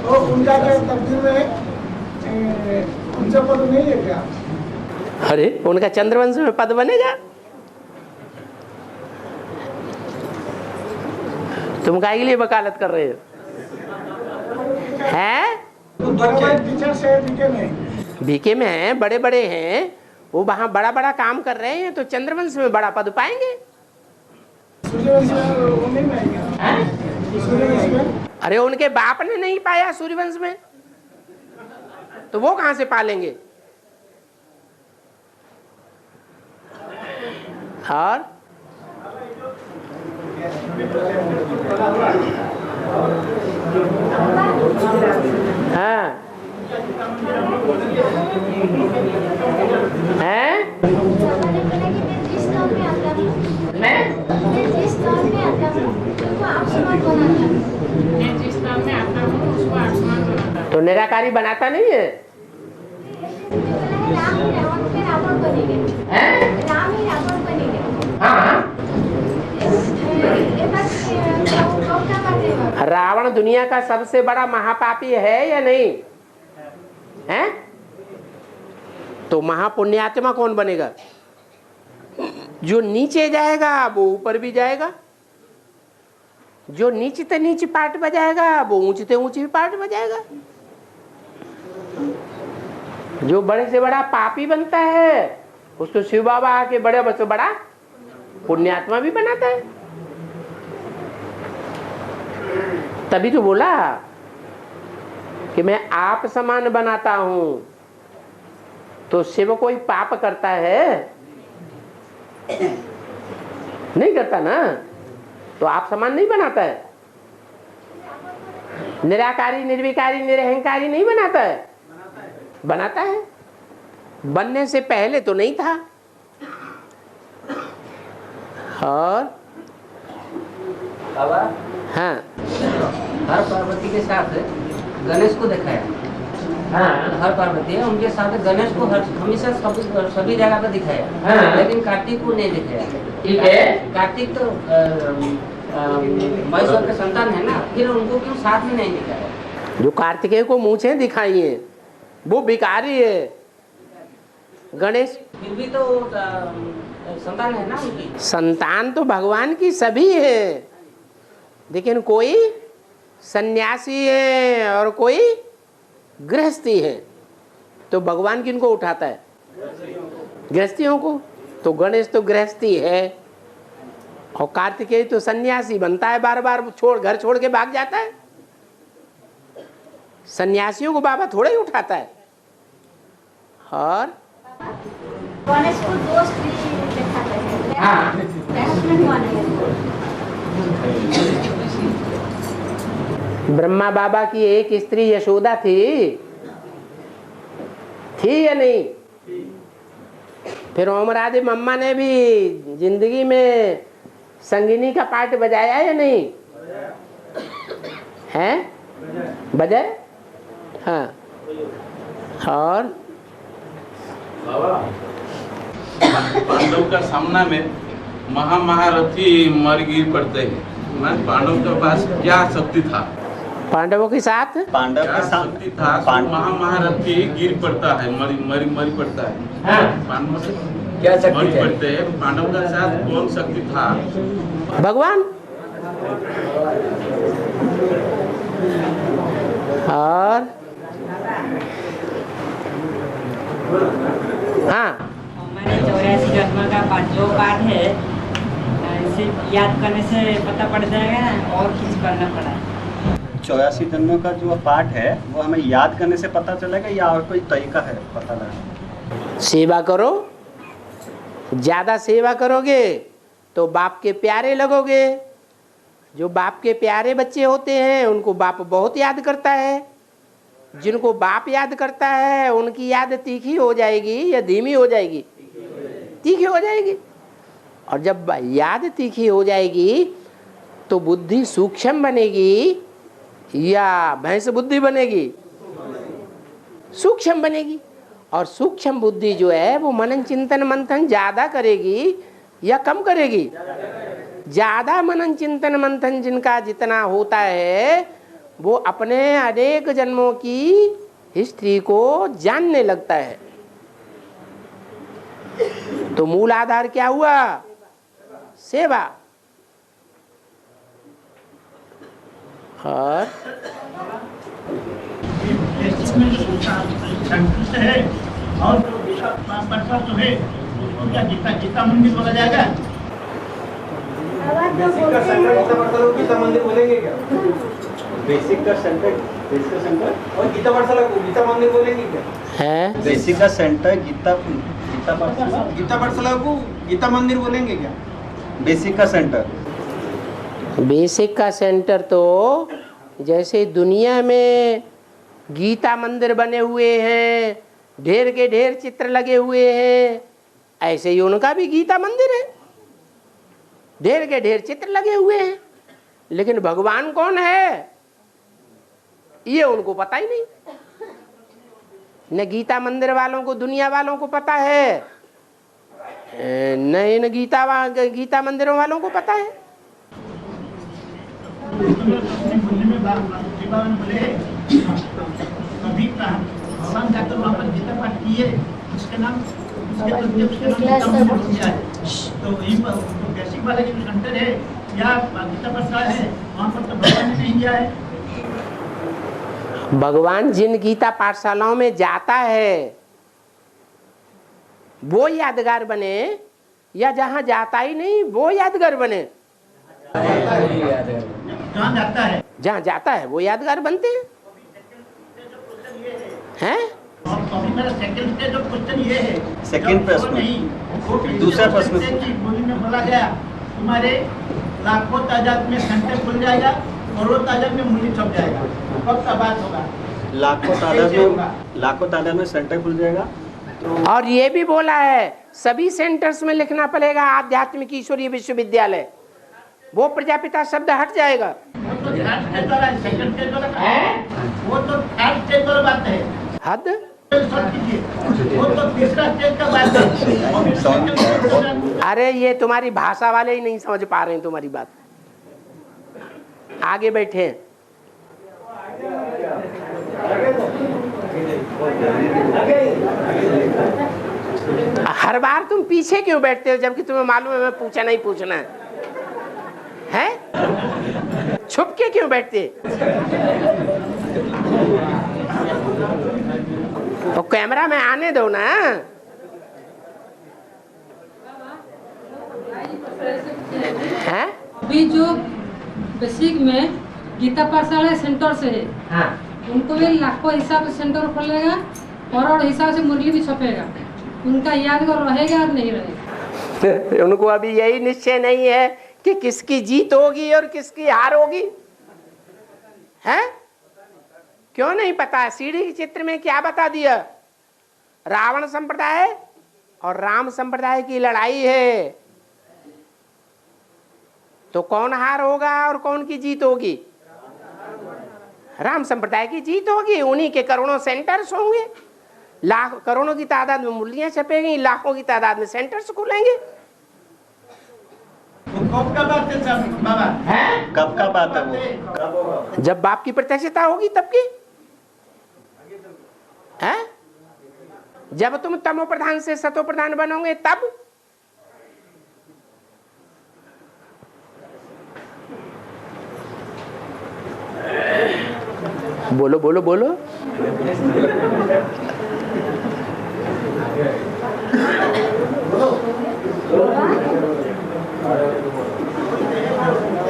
तो उनका क्या तकदीर में उनसे पद नहीं है क्या? अरे उनका चंद्रवंश में पद बनेगा। तुम काहे के लिए वकालत कर रहे हो? हैं? टीचर्स है बीके में, बीके में हैं, बड़े बड़े हैं, वो वहाँ बड़ा बड़ा काम कर रहे हैं तो चंद्रवंश में बड़ा पद पाएंगे। सूर्यवंश में वो नहीं पाएंगे। सूर्यवंश में अरे उनके बाप ने नहीं पाया सूर्यवंश में, तो वो कहां से पालेंगे? और हाँ हैं? तो निराकारी बनाता नहीं है? रावण दुनिया का सबसे बड़ा महापापी है या नहीं है? तो महापुण्यात्मा कौन बनेगा? जो नीचे जाएगा वो ऊपर भी जाएगा, जो नीचे नीचे पार्ट बजाएगा वो ऊंचते ऊंची पार्ट बजाएगा। जो बड़े से बड़ा पापी बनता है उसको शिव बाबा आके बड़े से बड़ा पुण्यात्मा भी बनाता है। तभी तो बोला कि मैं आप समान बनाता हूं। तो शिव कोई पाप करता है? नहीं करता ना, तो आप समान नहीं बनाता है। निराकारी, निर्विकारी, निरहंकारी नहीं बनाता है? बनाता है। बनने से पहले तो नहीं था। और बाबा हाँ, हर पार्वती के साथ गणेश को दिखाया। हाँ, हर पार्वती है उनके साथ गणेश को हमेशा सभी जगह पर दिखाया। लेकिन कार्तिक को नहीं दिखाया। ठीक है, कार्तिक तो महेश्वर के संतान है ना, फिर उनको क्यों साथ में नहीं दिखाया? जो कार्तिकेय को मूंछें दिखाई है वो विकारी है। गणेश फिर भी तो संतान है ना उनकी। संतान तो भगवान की सभी है, लेकिन कोई सन्यासी है और कोई गृहस्थी है। तो भगवान किनको उठाता है? गृहस्थियों को। तो गणेश तो गृहस्थी है और कार्तिकेय तो सन्यासी बनता है, बार बार घर छोड़ के भाग जाता है। सन्यासियों को बाबा थोड़ा ही उठाता है। और गणेश को दोस्त भी दिखाते हैं। हाँ, ब्रह्मा बाबा की एक स्त्री यशोदा थी या नहीं? फिर ओम राधे मम्मा ने भी जिंदगी में संगिनी का पार्ट बजाया या नहीं? है बजाए? हाँ। और पांडव का सामना में महारथी मर गिर पड़ते हैं। पांडव के पास क्या शक्ति था? पांडवों के साथ पांडव क्या के साथ शक्ति था? महारथी गिर पड़ता है, मरी पड़ता है। पांडव से क्या शक्ति मर है? पड़ते हैं। पांडव का साथ कौन शक्ति था? भगवान। और हाँ, हमारे 84 जन्म का जो पाठ है इसे याद करने से पता पड़ जाएगा ना, और कुछ करना पड़ा? 84 जन्मों का जो पाठ है वो हमें याद करने से पता चलेगा या और कोई तरीका है पता लगा? सेवा करो। ज्यादा सेवा करोगे तो बाप के प्यारे लगोगे। जो बाप के प्यारे बच्चे होते हैं उनको बाप बहुत याद करता है। जिनको बाप याद करता है उनकी याद तीखी हो जाएगी या धीमी हो जाएगी? तीखी हो जाएगी। और जब याद तीखी हो जाएगी तो बुद्धि सूक्ष्म बनेगी या भैंस बुद्धि बनेगी? सूक्ष्म बनेगी। और सूक्ष्म बुद्धि जो है वो मनन चिंतन मंथन ज्यादा करेगी या कम करेगी? ज्यादा मनन चिंतन मंथन जिनका जितना होता है वो अपने अनेक जन्मों की हिस्ट्री को जानने लगता है। तो मूल आधार क्या हुआ? सेवा। और संतुष्ट है और जो है उनका गीता मंदिर बोला जाएगा। गीता मंदिर बोलेंगे क्या? बेसिक का सेंटर और गीता पाठशाला को गीता मंदिर बोलेंगे क्या? है बेसिक का सेंटर गीता पाठशाला को गीता मंदिर बोलेंगे क्या? बेसिक का सेंटर। बेसिक का सेंटर तो जैसे दुनिया में गीता मंदिर बने हुए हैं, ढेर के ढेर चित्र लगे हुए हैं, ऐसे ही उनका भी गीता मंदिर है। ढेर के ढेर चित्र लगे हुए हैं, लेकिन भगवान कौन है ये उनको पता ही नहीं। न गीता मंदिर वालों को, दुनिया वालों को पता है, न इन गीता मंदिरों वालों को पता है। भगवान का तो वहाँ पर गीता पाठ किए, उसके नाम तो यही बेसिक वाला जो सेंटर है या गीता पाठशाला है वहाँ पर तो भगवान ने नहीं गया है। भगवान जिन गीता पाठशालाओं में जाता है वो यादगार बने या जहाँ जाता ही नहीं वो यादगार बने? जहाँ जाता है, जहाँ जाता है वो यादगार बनते हैं। हैं? मेरा सेकंड जो क्वेश्चन ये है, सेकंड प्रश्न नहीं दूसरा प्रश्न बोली में बोला गया तुम्हारे लाखों तादाद में सेंटर खुल जाएगा, करोड़ों तादाद में मूल्य छप जाएगा। कब का बात होगा? लाखों तादाद में सेंटर खुल जाएगा। और ये भी बोला है सभी सेंटर्स में लिखना पड़ेगा आध्यात्मिक ईश्वरीय विश्वविद्यालय, वो प्रजापिता शब्द हट जाएगा। वो तो थर्ड स्टेज वाला बात है। हद वो तो तीसरा स्टेज का बात है। अरे ये तुम्हारी भाषा वाले ही नहीं समझ पा रहे हैं तुम्हारी बात। आगे बैठे हैं। हर बार तुम पीछे क्यों बैठते हो जबकि तुम्हें मालूम है मैं पूछा नहीं पूछना है? छुप के क्यों बैठते? तो कैमरा में आने दो ना। हैं? अभी जो बेसिक में गीता पाठशाला सेंटर से है, हाँ। उनको भी लाखों हिसाब से सेंटर खोलेगा, करोड़ हिसाब से मुरली भी छपेगा। उनका यादगार रहेगा और नहीं रहेगा। उनको अभी यही निश्चय नहीं है कि किसकी जीत होगी और किसकी हार होगी, है? क्यों नहीं पता? सीढ़ी के चित्र में क्या बता दिया? रावण संप्रदाय और राम संप्रदाय की लड़ाई है, तो कौन हार होगा और कौन की जीत होगी? राम संप्रदाय की जीत होगी। उन्हीं के करोड़ों सेंटर्स होंगे, लाख करोड़ों की तादाद में मूर्तियां छपेंगी, लाखों की तादाद में सेंटर्स खुलेंगे। कब का बात है सर बाबा? है? कब का बात है वो? जब बाप की प्रत्यक्षता होगी तब की है? जब तुम तमो प्रधान से सतो प्रधान बनोगे तब। बोलो बोलो बोलो।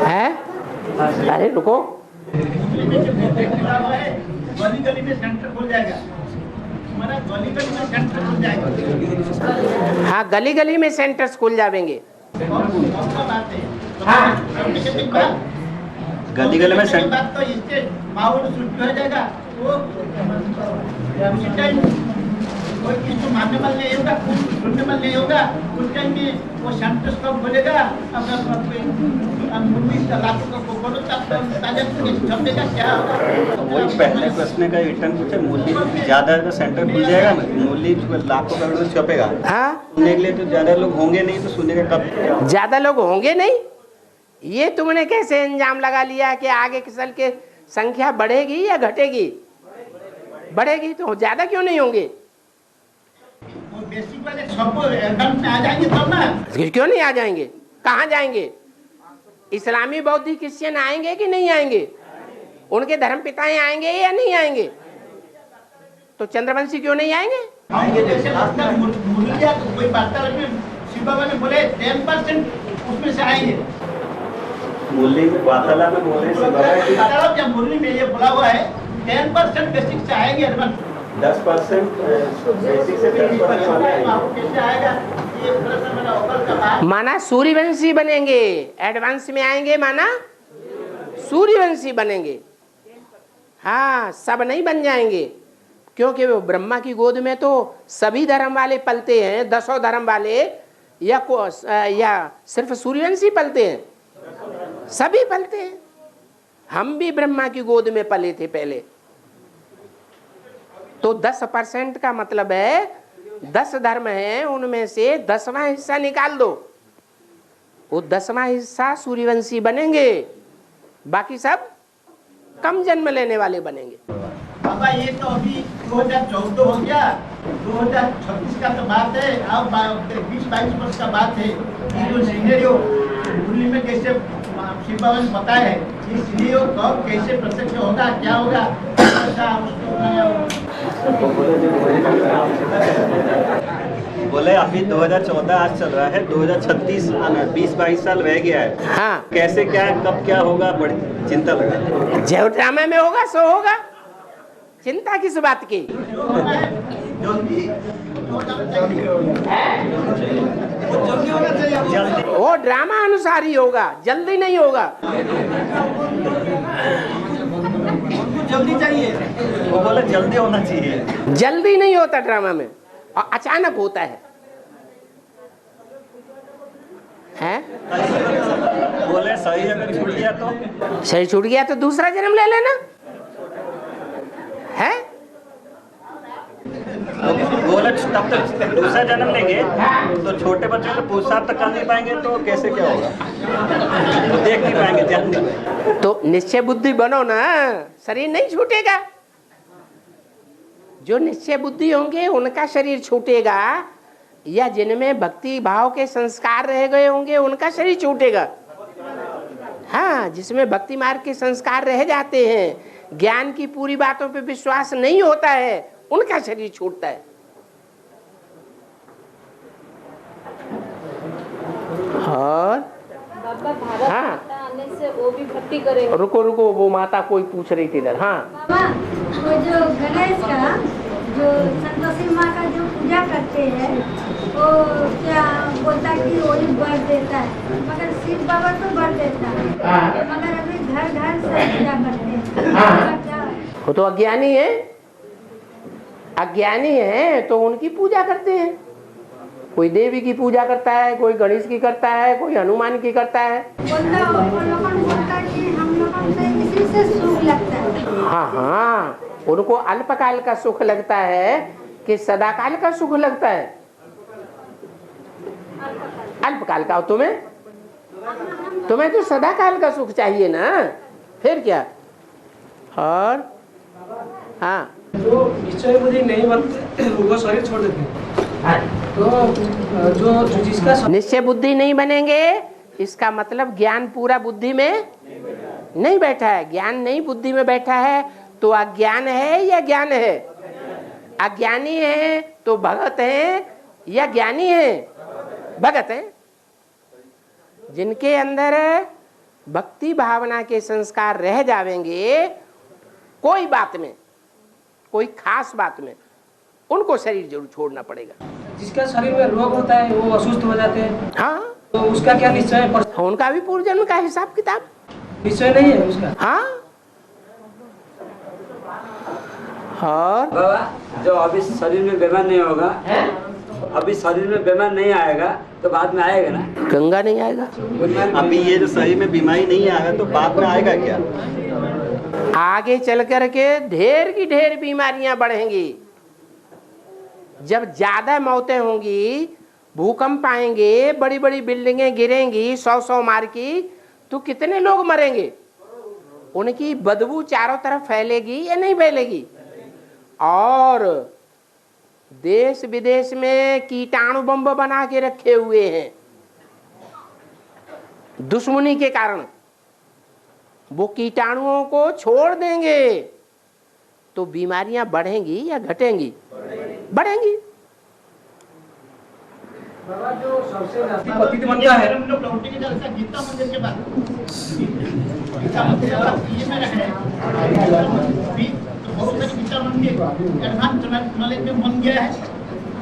है? अरे रुको, गली गली में सेंटर खुल जाएगा। गली गली में सेंटर खुल जाएगा। हाँ गली गली में सेंटर्स खुल जाएंगे। गली गली में सेंटर बात तो इसके माहौल सृष्टि हो जाएगा। वो उसी टाइम कोई किसी मानने वाला नहीं होगा, कुछ सुनने वाला नहीं होगा। उस टाइम में वो सेंटर्स कब खुलेगा? वही पहले प्रश्न का रिटर्न पूछे, मूल्य ज्यादा तो सेंटर खुल जाएगा ना, मूल्य लाखों करोड़ों में छपेगा। हाँ सुनने के लिए तो ज्यादा लोग होंगे नहीं, तो सुनेगा कब? ज्यादा लोग होंगे नहीं। ये तुमने कैसे इंजाम लगा लिया कि आगे की साल के संख्या बढ़ेगी या घटेगी? बढ़ेगी, तो ज्यादा क्यों नहीं होंगे? बेसिक वाले सब एडवांस में आ जाएंगे तब ना। क्यों नहीं आ जाएंगे? कहाँ जाएंगे? इस्लामी बौद्ध क्रिश्चियन आएंगे कि नहीं आएंगे? उनके धर्म पिताएं आएंगे या नहीं आएंगे? तो चंद्रवंशी क्यों नहीं आएंगे? आएंगे। जैसे मुरलिया कोई वार्तालाप में शिव बाबा ने बोले 10% उसमें से आएंगे। मुरली में वार्तालाप में बोले वार्तालाप या मुरली में ये बोला हुआ है 10% बेसिक से आएंगे, एडवांस 10% बेसिक से 10% वाले कैसे आएगा? ये प्रश्न मेरा ऊपर का बात। माना सूर्यवंशी बनेंगे, एडवांस में आएंगे, माना सूर्यवंशी बनेंगे। हाँ सब नहीं बन जाएंगे, क्योंकि वो ब्रह्मा की गोद में तो सभी धर्म वाले पलते हैं, 10 धर्म वाले, या सिर्फ सूर्यवंशी पलते हैं? सभी पलते हैं। हम भी ब्रह्मा की गोद में पले थे पहले। तो 10% का मतलब है 10 धर्म है, उनमें से 10वां हिस्सा निकाल दो, वो 10वां हिस्सा सूर्यवंशी बनेंगे, बाकी सब कम जन्म लेने वाले बनेंगे। बाबा ये तो अभी 2014 हो गया, 2026 का तो बात है, अब 20-22 वर्ष का बात है। ये जो सिनेरियो दिल्ली में कैसे शिव बाबा ने बताया है, ये सिनेरियो कब कैसे प्रत्यक्ष होगा, क्या होगा, बोले अभी 2014 आज चल रहा है, 2036 आना 20-22 साल रह गया है। हाँ कैसे क्या कब क्या होगा, बड़ी चिंता लगा। जो ड्रामा में होगा सो होगा, चिंता किस बात की? वो ड्रामा अनुसार ही होगा, जल्दी नहीं होगा। जल्दी चाहिए। वो बोले जल्दी होना चाहिए। जल्दी नहीं होता ड्रामा में, और अचानक होता है। बोले सही अगर छूट गया तो? सही छूट गया तो दूसरा जन्म ले लेना है। बोले तब तक दूसरा जन्म लेंगे तो छोटे बच्चे तो पूछताछ तक कर नहीं पाएंगे, तो कैसे क्या होगा? तो देख नहीं पाएंगे, जान नहीं पाएंगे। तो निश्चय बुद्धि बनो ना, शरीर नहीं छूटेगा। जो निश्चय बुद्धि होंगे उनका शरीर छूटेगा, या जिनमें भक्ति भाव के संस्कार रह गए होंगे उनका शरीर छूटेगा। हाँ, जिसमें भक्ति मार्ग के संस्कार रह जाते हैं, ज्ञान की पूरी बातों पे विश्वास नहीं होता है, उनका शरीर छूटता है। और बाबा भारत माता आने से वो भी भक्ति करेंगे। रुको रुको, वो माता कोई पूछ रही थी इधर। हाँ बाबा, वो जो गणेश का जो संतोषी माँ का जो पूजा करते हैं, वो क्या बोलता है कि वही बर देता है, मगर शिव बाबा तो बर देता है, मगर अभी घर घर से पूजा करते हैं। वो तो अज्ञानी है, अज्ञानी है तो उनकी पूजा करते हैं। कोई देवी की पूजा करता है, कोई गणेश की करता है, कोई हनुमान की करता है। बोलता कि हम लोगों से इसी से सुख लगता है। हाँ हाँ, उनको अल्पकाल का सुख लगता है कि सदाकाल का सुख लगता है? अल्पकाल का। तुम्हें तो सदाकाल का सुख चाहिए ना, फिर क्या? और हाँ, जो निश्चय बुद्धि नहीं बनते वो शरीर छोड़ देते हैं। तो जो जिसका निश्चय बुद्धि नहीं बनेंगे, इसका मतलब ज्ञान पूरा बुद्धि में नहीं बैठा है। ज्ञान नहीं बुद्धि में बैठा है तो अज्ञान है या ज्ञान है? अज्ञानी है तो भगत है या ज्ञानी है? भगत है। जिनके अंदर भक्ति भावना के संस्कार रह जावेंगे, कोई बात में, कोई खास बात में, उनको शरीर जरूर छोड़ना पड़ेगा। जिसका शरीर में रोग होता है वो असुस्थ हो जाते हैं। हाँ, तो उसका क्या निश्चय है? उनका भी पूर्व जन्म का हिसाब किताब निश्चय नहीं है उसका। हाँ, और बाबा जो अभी शरीर में बीमार नहीं होगा, अभी शरीर में बीमार नहीं आएगा तो बाद में आएगा ना? गंगा नहीं आएगा। अभी ये जो शरीर में बीमारी नहीं आएगा तो बाद में आएगा क्या? आगे चल कर के ढेर की ढेर बीमारियां बढ़ेंगी। जब ज्यादा मौतें होंगी, भूकंप आएंगे, बड़ी बड़ी बिल्डिंगें गिरेंगी 100-100 मार की, तो कितने लोग मरेंगे? उनकी बदबू चारों तरफ फैलेगी या नहीं फैलेगी? और देश विदेश में कीटाणु बम बना के रखे हुए हैं दुश्मनी के कारण। वो कीटाणुओं को छोड़ देंगे तो बीमारियां बढ़ेंगी या घटेंगी? बढ़ेंगी। बाबा जो सबसे पतित बनता है, हम लोग लौटे की तरफ से गीता मंदिर के बाद गीता मंदिर के बाद ये में रहे बहुत सारी गीता मंदिर एडवांस नॉलेज में बन गया है,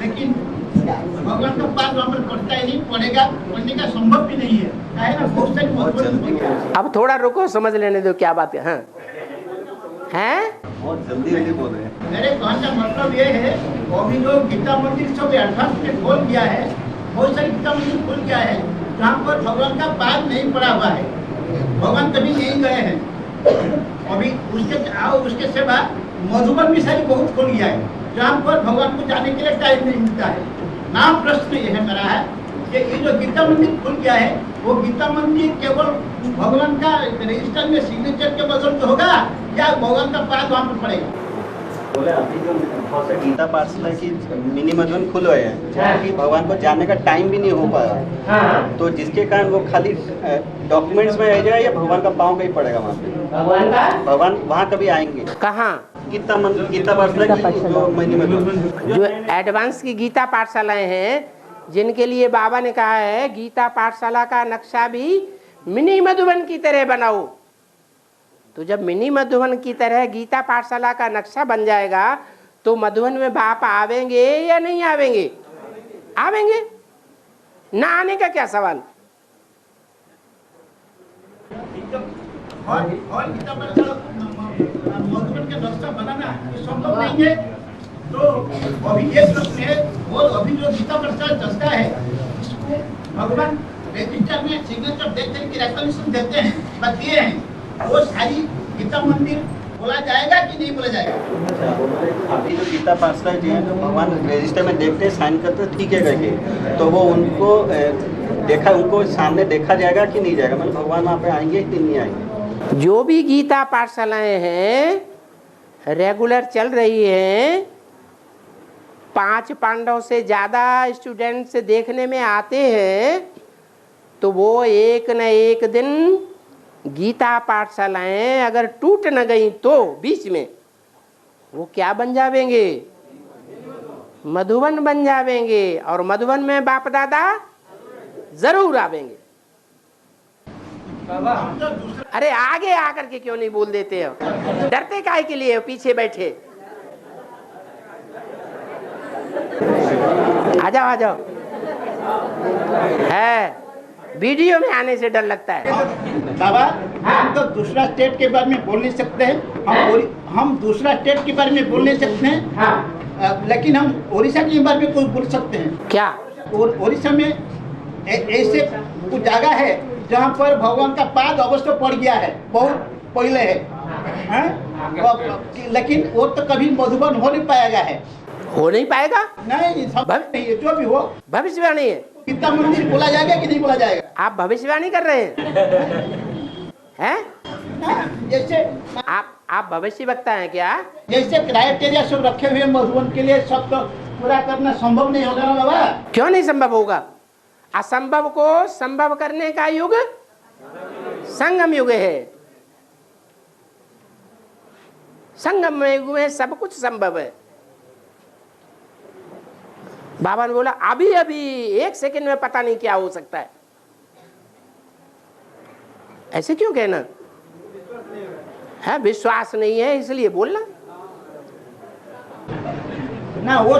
लेकिन भगवान का पाठ वहाँ पर पढ़ता ही नहीं, पढ़ेगा, पढ़ने का संभव भी नहीं है। ना बहुत सारी। अब थोड़ा रुको, समझ लेने दो क्या बात है। हाँ हैं? बहुत जल्दी बोल रहे हैं। मेरे कहने का मतलब ये है, अभी लोग गीता मंदिर सब एडवांस में खोल गया है, बहुत सारी गीता मंदिर खुल गया है जहाँ पर भगवान का पाठ नहीं पड़ा हुआ है, भगवान कभी नहीं गए हैं। अभी उसके सेवा मधुबन मिसाई बहुत खुल गया है जहाँ पर भगवान को जाने के लिए टाइम नहीं मिलता है। नाम प्रश्न ये है मेरा है कि ये जो गीता मंदिर खुल गया है, वो गीता मंदिर केवल भगवान का रजिस्टर में सिग्नेचर के बदल में होगा या भगवान का पाठ वहाँ पर पड़ेगा? बोले अभी जो बहुत से गीता पाठशाला की मिनी मधुबन खुल रहे हैं कि भगवान को जानने का टाइम भी नहीं हो पाया, तो जिसके कारण वो खाली डॉक्यूमेंट्स में रह जाए या भगवान का पाँव कहीं पड़ेगा वहाँ पे? भगवान वहाँ कभी आएंगे कहाँ? गीता पाठशाला की जो मिनी मधुबन, जो एडवांस की गीता पाठशालाएं हैं, जिनके लिए बाबा ने कहा है गीता पाठशाला का नक्शा भी मिनी मधुबन की तरह बनाओ। तो जब मिनी मधुबन की तरह गीता पाठशाला का नक्शा बन जाएगा तो मधुबन में बाप आवेंगे या नहीं आवेंगे? आवेंगे। ना आने का क्या सवाल? और गीता पाठशाला मधुबन संभव नहीं है। तो अभी ये प्रश्न है, वो अभी जो गीता प्रचार चलता है, इसको भगवान रजिस्टर में सिग्नेचर देते कि रेकॉग्निशन देते हैं, बस दिए हैं, वो सारी गीता मंदिर बोला जाएगा कि नहीं बोला जाएगा? अभी जो गीता पाठशाला जी हैं, भगवान रजिस्टर में देखते साइन करते ठीक है करके, तो वो उनको देखा, उनको सामने देखा जाएगा कि नहीं जाएगा, मतलब भगवान वहाँ पे आएंगे कि नहीं आएंगे? जो भी गीता पाठशालाएं हैं रेगुलर चल रही हैं, 5 पांडव से ज़्यादा स्टूडेंट्स देखने में आते हैं, तो वो एक न एक दिन गीता पाठशालाएं अगर टूट न गई तो बीच में वो क्या बन जावेंगे? मधुबन बन जावेंगे, और मधुबन में बाप दादा जरूर आवेंगे। अरे आगे आकर के क्यों नहीं बोल देते हो? डरते काहे के लिए हो? पीछे बैठे आ जाओ, आ जाओ। है वीडियो में आने से डर लगता है। बाबा हम तो दूसरा स्टेट के बारे में बोल नहीं सकते हैं, हम दूसरा स्टेट के बारे में बोल नहीं सकते हैं, लेकिन हम उड़ीसा के बारे में कुछ बोल सकते हैं। क्या? और उड़ीसा में ऐसे कुछ जगह है जहाँ पर भगवान का पाद अवश्य पड़ गया है, बहुत पहले है, लेकिन वो तो कभी मधुबन हो नहीं पाएगा है। हो नहीं पाएगा? नहीं, नहीं, जो भी हो भविष्यवाणी है। गीता मंदिर बोला जाएगा कि नहीं बोला जाएगा? आप भविष्यवाणी कर रहे हैं? जैसे आप भविष्य वक्ता हैं क्या? जैसे क्राइटेरिया सब रखे हुए मधुबन के लिए, सब तो पूरा करना संभव नहीं होगा ना बाबा? क्यों नहीं संभव होगा? असंभव को संभव करने का युग संगम युग है। संगम युग में सब कुछ संभव है। बाबा ने बोला अभी अभी 1 सेकंड में पता नहीं क्या हो सकता है। ऐसे क्यों कहना है? विश्वास नहीं है इसलिए बोलना ना। वो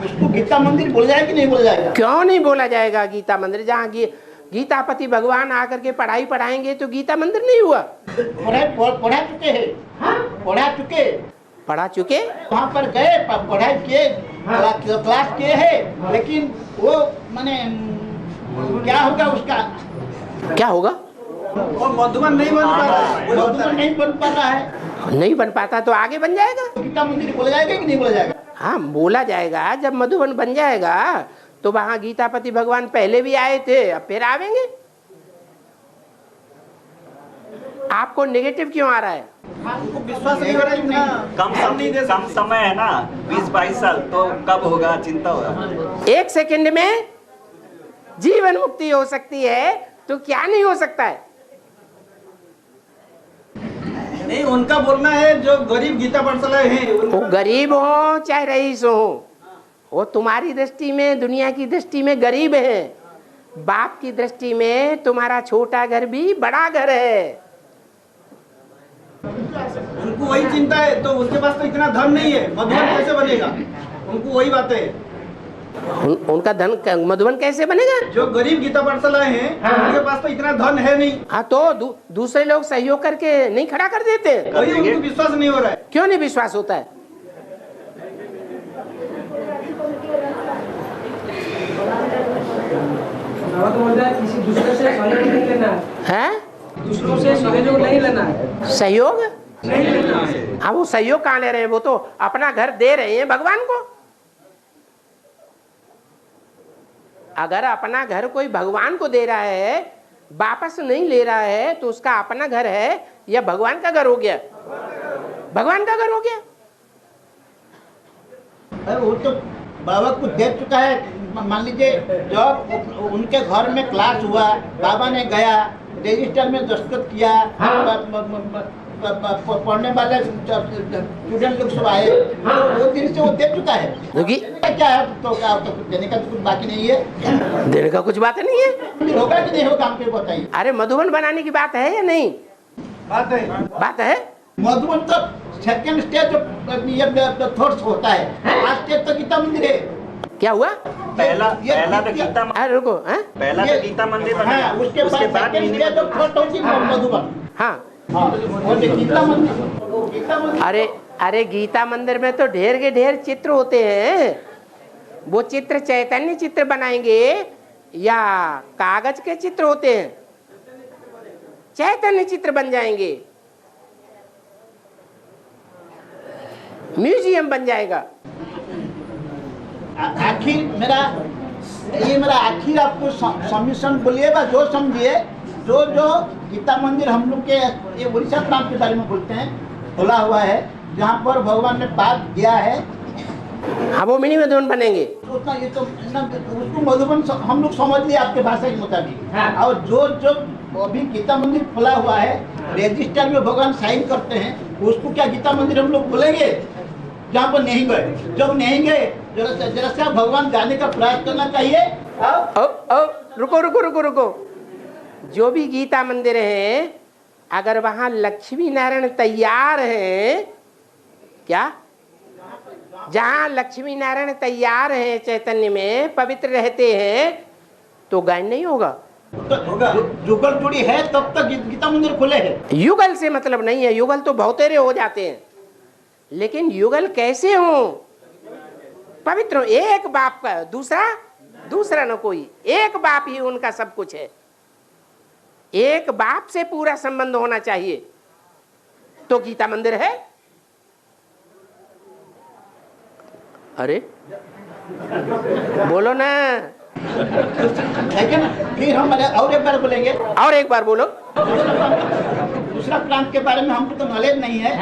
उसको गीता मंदिर बोला जाएगा कि नहीं बोला जाएगा? क्यों नहीं बोला जाएगा गीता मंदिर? जहाँ गीतापति भगवान आकर के पढ़ाई पढ़ाएंगे तो गीता मंदिर नहीं हुआ। पढ़ा चुके हैं, पढ़ा चुके वहाँ पर गए, पढ़ाई किए, क्लास किए हैं, लेकिन वो माने क्या होगा उसका? क्या होगा? वो मधुबन नहीं बन पा रहा है, मधुबन नहीं बन पा रहा है। नहीं बन पाता तो आगे बन जाएगा। गीता मंदिर बोला जाएगा कि नहीं बोला जाएगा? हाँ बोला जाएगा। जब मधुबन बन जाएगा तो वहाँ गीतापति भगवान पहले भी आए थे, अब फिर आवेंगे। आपको नेगेटिव क्यों आ रहा है? विश्वास नहीं हो रहा है। कम समय है ना, 20-22 साल, तो कब होगा? चिंता होगा। 1 सेकंड में जीवन मुक्ति हो सकती है तो क्या नहीं हो सकता है? नहीं, उनका बोलना है जो गरीब गीता पाठशाला है, वो गरीब हो चाहे रईस हो, वो तुम्हारी दृष्टि में, दुनिया की दृष्टि में गरीब है। बाप की दृष्टि में तुम्हारा छोटा घर भी बड़ा घर है। उनको वही चिंता है, तो उनके पास तो इतना धन नहीं है, मधुबन कैसे बनेगा? उनको वही बात है। उनका धन मधुबन कैसे बनेगा? जो गरीब गीता पाठशाला है, उनके पास तो इतना धन है नहीं। हाँ तो दूसरे लोग सहयोग करके नहीं खड़ा कर देते? वही उनको विश्वास नहीं हो रहा है। क्यों नहीं विश्वास होता है? तो बोलता है किसी दूसरे से सहयोग नहीं लेना है, दूसरों से सहयोग नहीं लेना है। सहयोग नहीं लेना है। हाँ वो सहयोग कहाँ ले रहे हैं? वो तो अपना घर दे रहे हैं भगवान को। अगर अपना घर कोई भगवान को दे रहा है, वापस नहीं ले रहा है, तो उसका अपना घर है या भगवान का घर हो गया? भगवान का घर हो गया। अरे वो तो बाबा को दे चुका है। मान लीजिए जब उनके घर में क्लास हुआ, बाबा ने गया, रजिस्टर में दस्तखत किया, पढ़ने वाले स्टूडेंट लोग सब आए, वो दिन से वो दे चुका है। क्या है तो देने का कुछ बाकी नहीं है? देने का कुछ बात नहीं है। होगा कि नहीं होगा हमको बताइए। अरे मधुबन बनाने की बात है या नहीं? बात है, बात है। मधुबन तो सेकंड स्टेज थॉट्स होता है, लास्ट स्टेज तो गीता मंदिर है। क्या हुआ? पहला तो गीता मंदिर। रुको, पहला तो गीता मंदिर बना, उसके बाद मधुबन। हाँ गीता मंदिर। अरे अरे गीता मंदिर में तो ढेर के ढेर चित्र होते हैं। वो चित्र चैतन्य चित्र बनाएंगे या कागज के चित्र होते हैं? चैतन्य चित्र बन जाएंगे, म्यूजियम बन जाएगा। आखिर मेरा आखिर आपको सबमिशन बोलिएगा, जो समझिए, जो गीता मंदिर हम लोग के ये उड़ीसा प्रांत के बारे में बोलते हैं, खुला हुआ है, जहाँ पर भगवान ने पाप दिया है। हाँ, वो मिनी मधुबन बनेंगे। उतना ये तो उसको मधुबन हम लोग समझ लिए आपके भाषा के मुताबिक। हाँ। और जो अभी गीता मंदिर खुला हुआ है, रजिस्टर में भगवान साइन करते हैं, उसको क्या गीता मंदिर हम लोग बोलेंगे? जहाँ पर नहीं गए, जब नहीं गए जरा सा भगवान जाने का प्रयास करना चाहिए। रुको। जो भी गीता मंदिर है, अगर वहाँ लक्ष्मी नारायण तैयार हैं, क्या जहाँ लक्ष्मी नारायण तैयार हैं, चैतन्य में पवित्र रहते हैं, तो गायन नहीं होगा। युगल जुड़ी है तब तक गीता मंदिर खुले है। युगल से मतलब नहीं है, युगल तो बहुतेरे हो जाते हैं, लेकिन युगल कैसे हो? पवित्र हो, एक बाप का, दूसरा न कोई, एक बाप ही उनका सब कुछ है। एक बाप से पूरा संबंध होना चाहिए, तो गीता मंदिर है। अरे बोलो ना। फिर हम और एक बार बोलेंगे, और एक बार बोलो। दूसरा प्रांत के बारे में हमको तो नॉलेज नहीं है।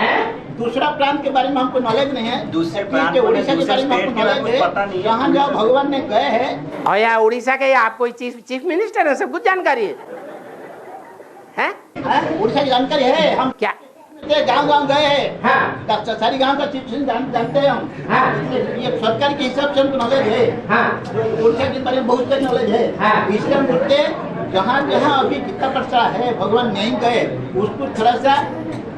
दूसरा प्रांत के बारे में हमको नॉलेज नहीं है। दूसरे प्रांत के उड़ीसा के बारे में हमको नॉलेज है। जहाँ जहाँ भगवान ने गए हैं, और यहाँ उड़ीसा के आप कोई चीफ मिनिस्टर है, सब कुछ जानकारी है? उड़ीसा की जानकारी है। हम क्या गांव गए हैं? हाँ। सारी गांव का चीफ जानते हैं हम। हाँ। ये सरकार के हिसाब से हमको नॉलेज है। हाँ। उड़ीसा के बारे में बहुत सारी नॉलेज है। हाँ। इसलिए हम बोलते हैं, जहाँ जहाँ अभी गीता परसा है, भगवान नहीं गए, उसको थोड़ा सा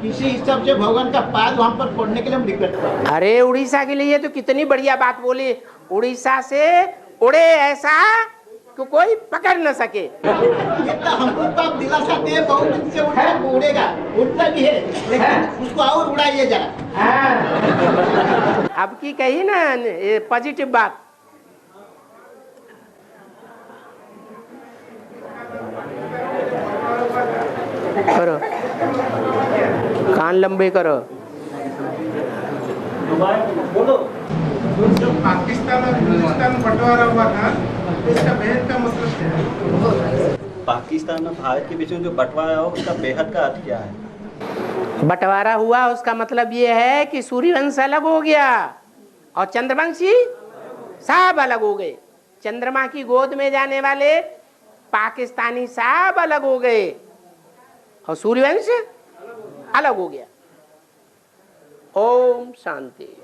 किसी हिसाब से भगवान का पाद वहाँ पर पढ़ने के लिए हम रिक्वेस्ट करते हैं। अरे उड़ीसा के लिए तो कितनी बढ़िया बात बोली। उड़ीसा से उड़े ऐसा कि कोई पकड़ न सके। हमको तो आप दिलासा दे, बहुत दिन से उड़ेगा, उड़ता भी है, लेकिन उसको और उड़ाइए जरा। अब की कही ना पॉजिटिव बात। करो, कान लंबे करो। जो पाकिस्तान और हिंदुस्तान बंटवारा हुआ था, इसका बेहद का मतलब क्या है? पाकिस्तान और भारत के बीच में जो बंटवारा हो, उसका बेहद का अर्थ क्या है? बंटवारा हुआ, उसका मतलब ये है कि सूर्यवंश अलग हो गया और चंद्रवंशी सब अलग हो गए। चंद्रमा की गोद में जाने वाले पाकिस्तानी सब अलग हो गए और सूर्यवंश अलग हो गया। ओम शांति।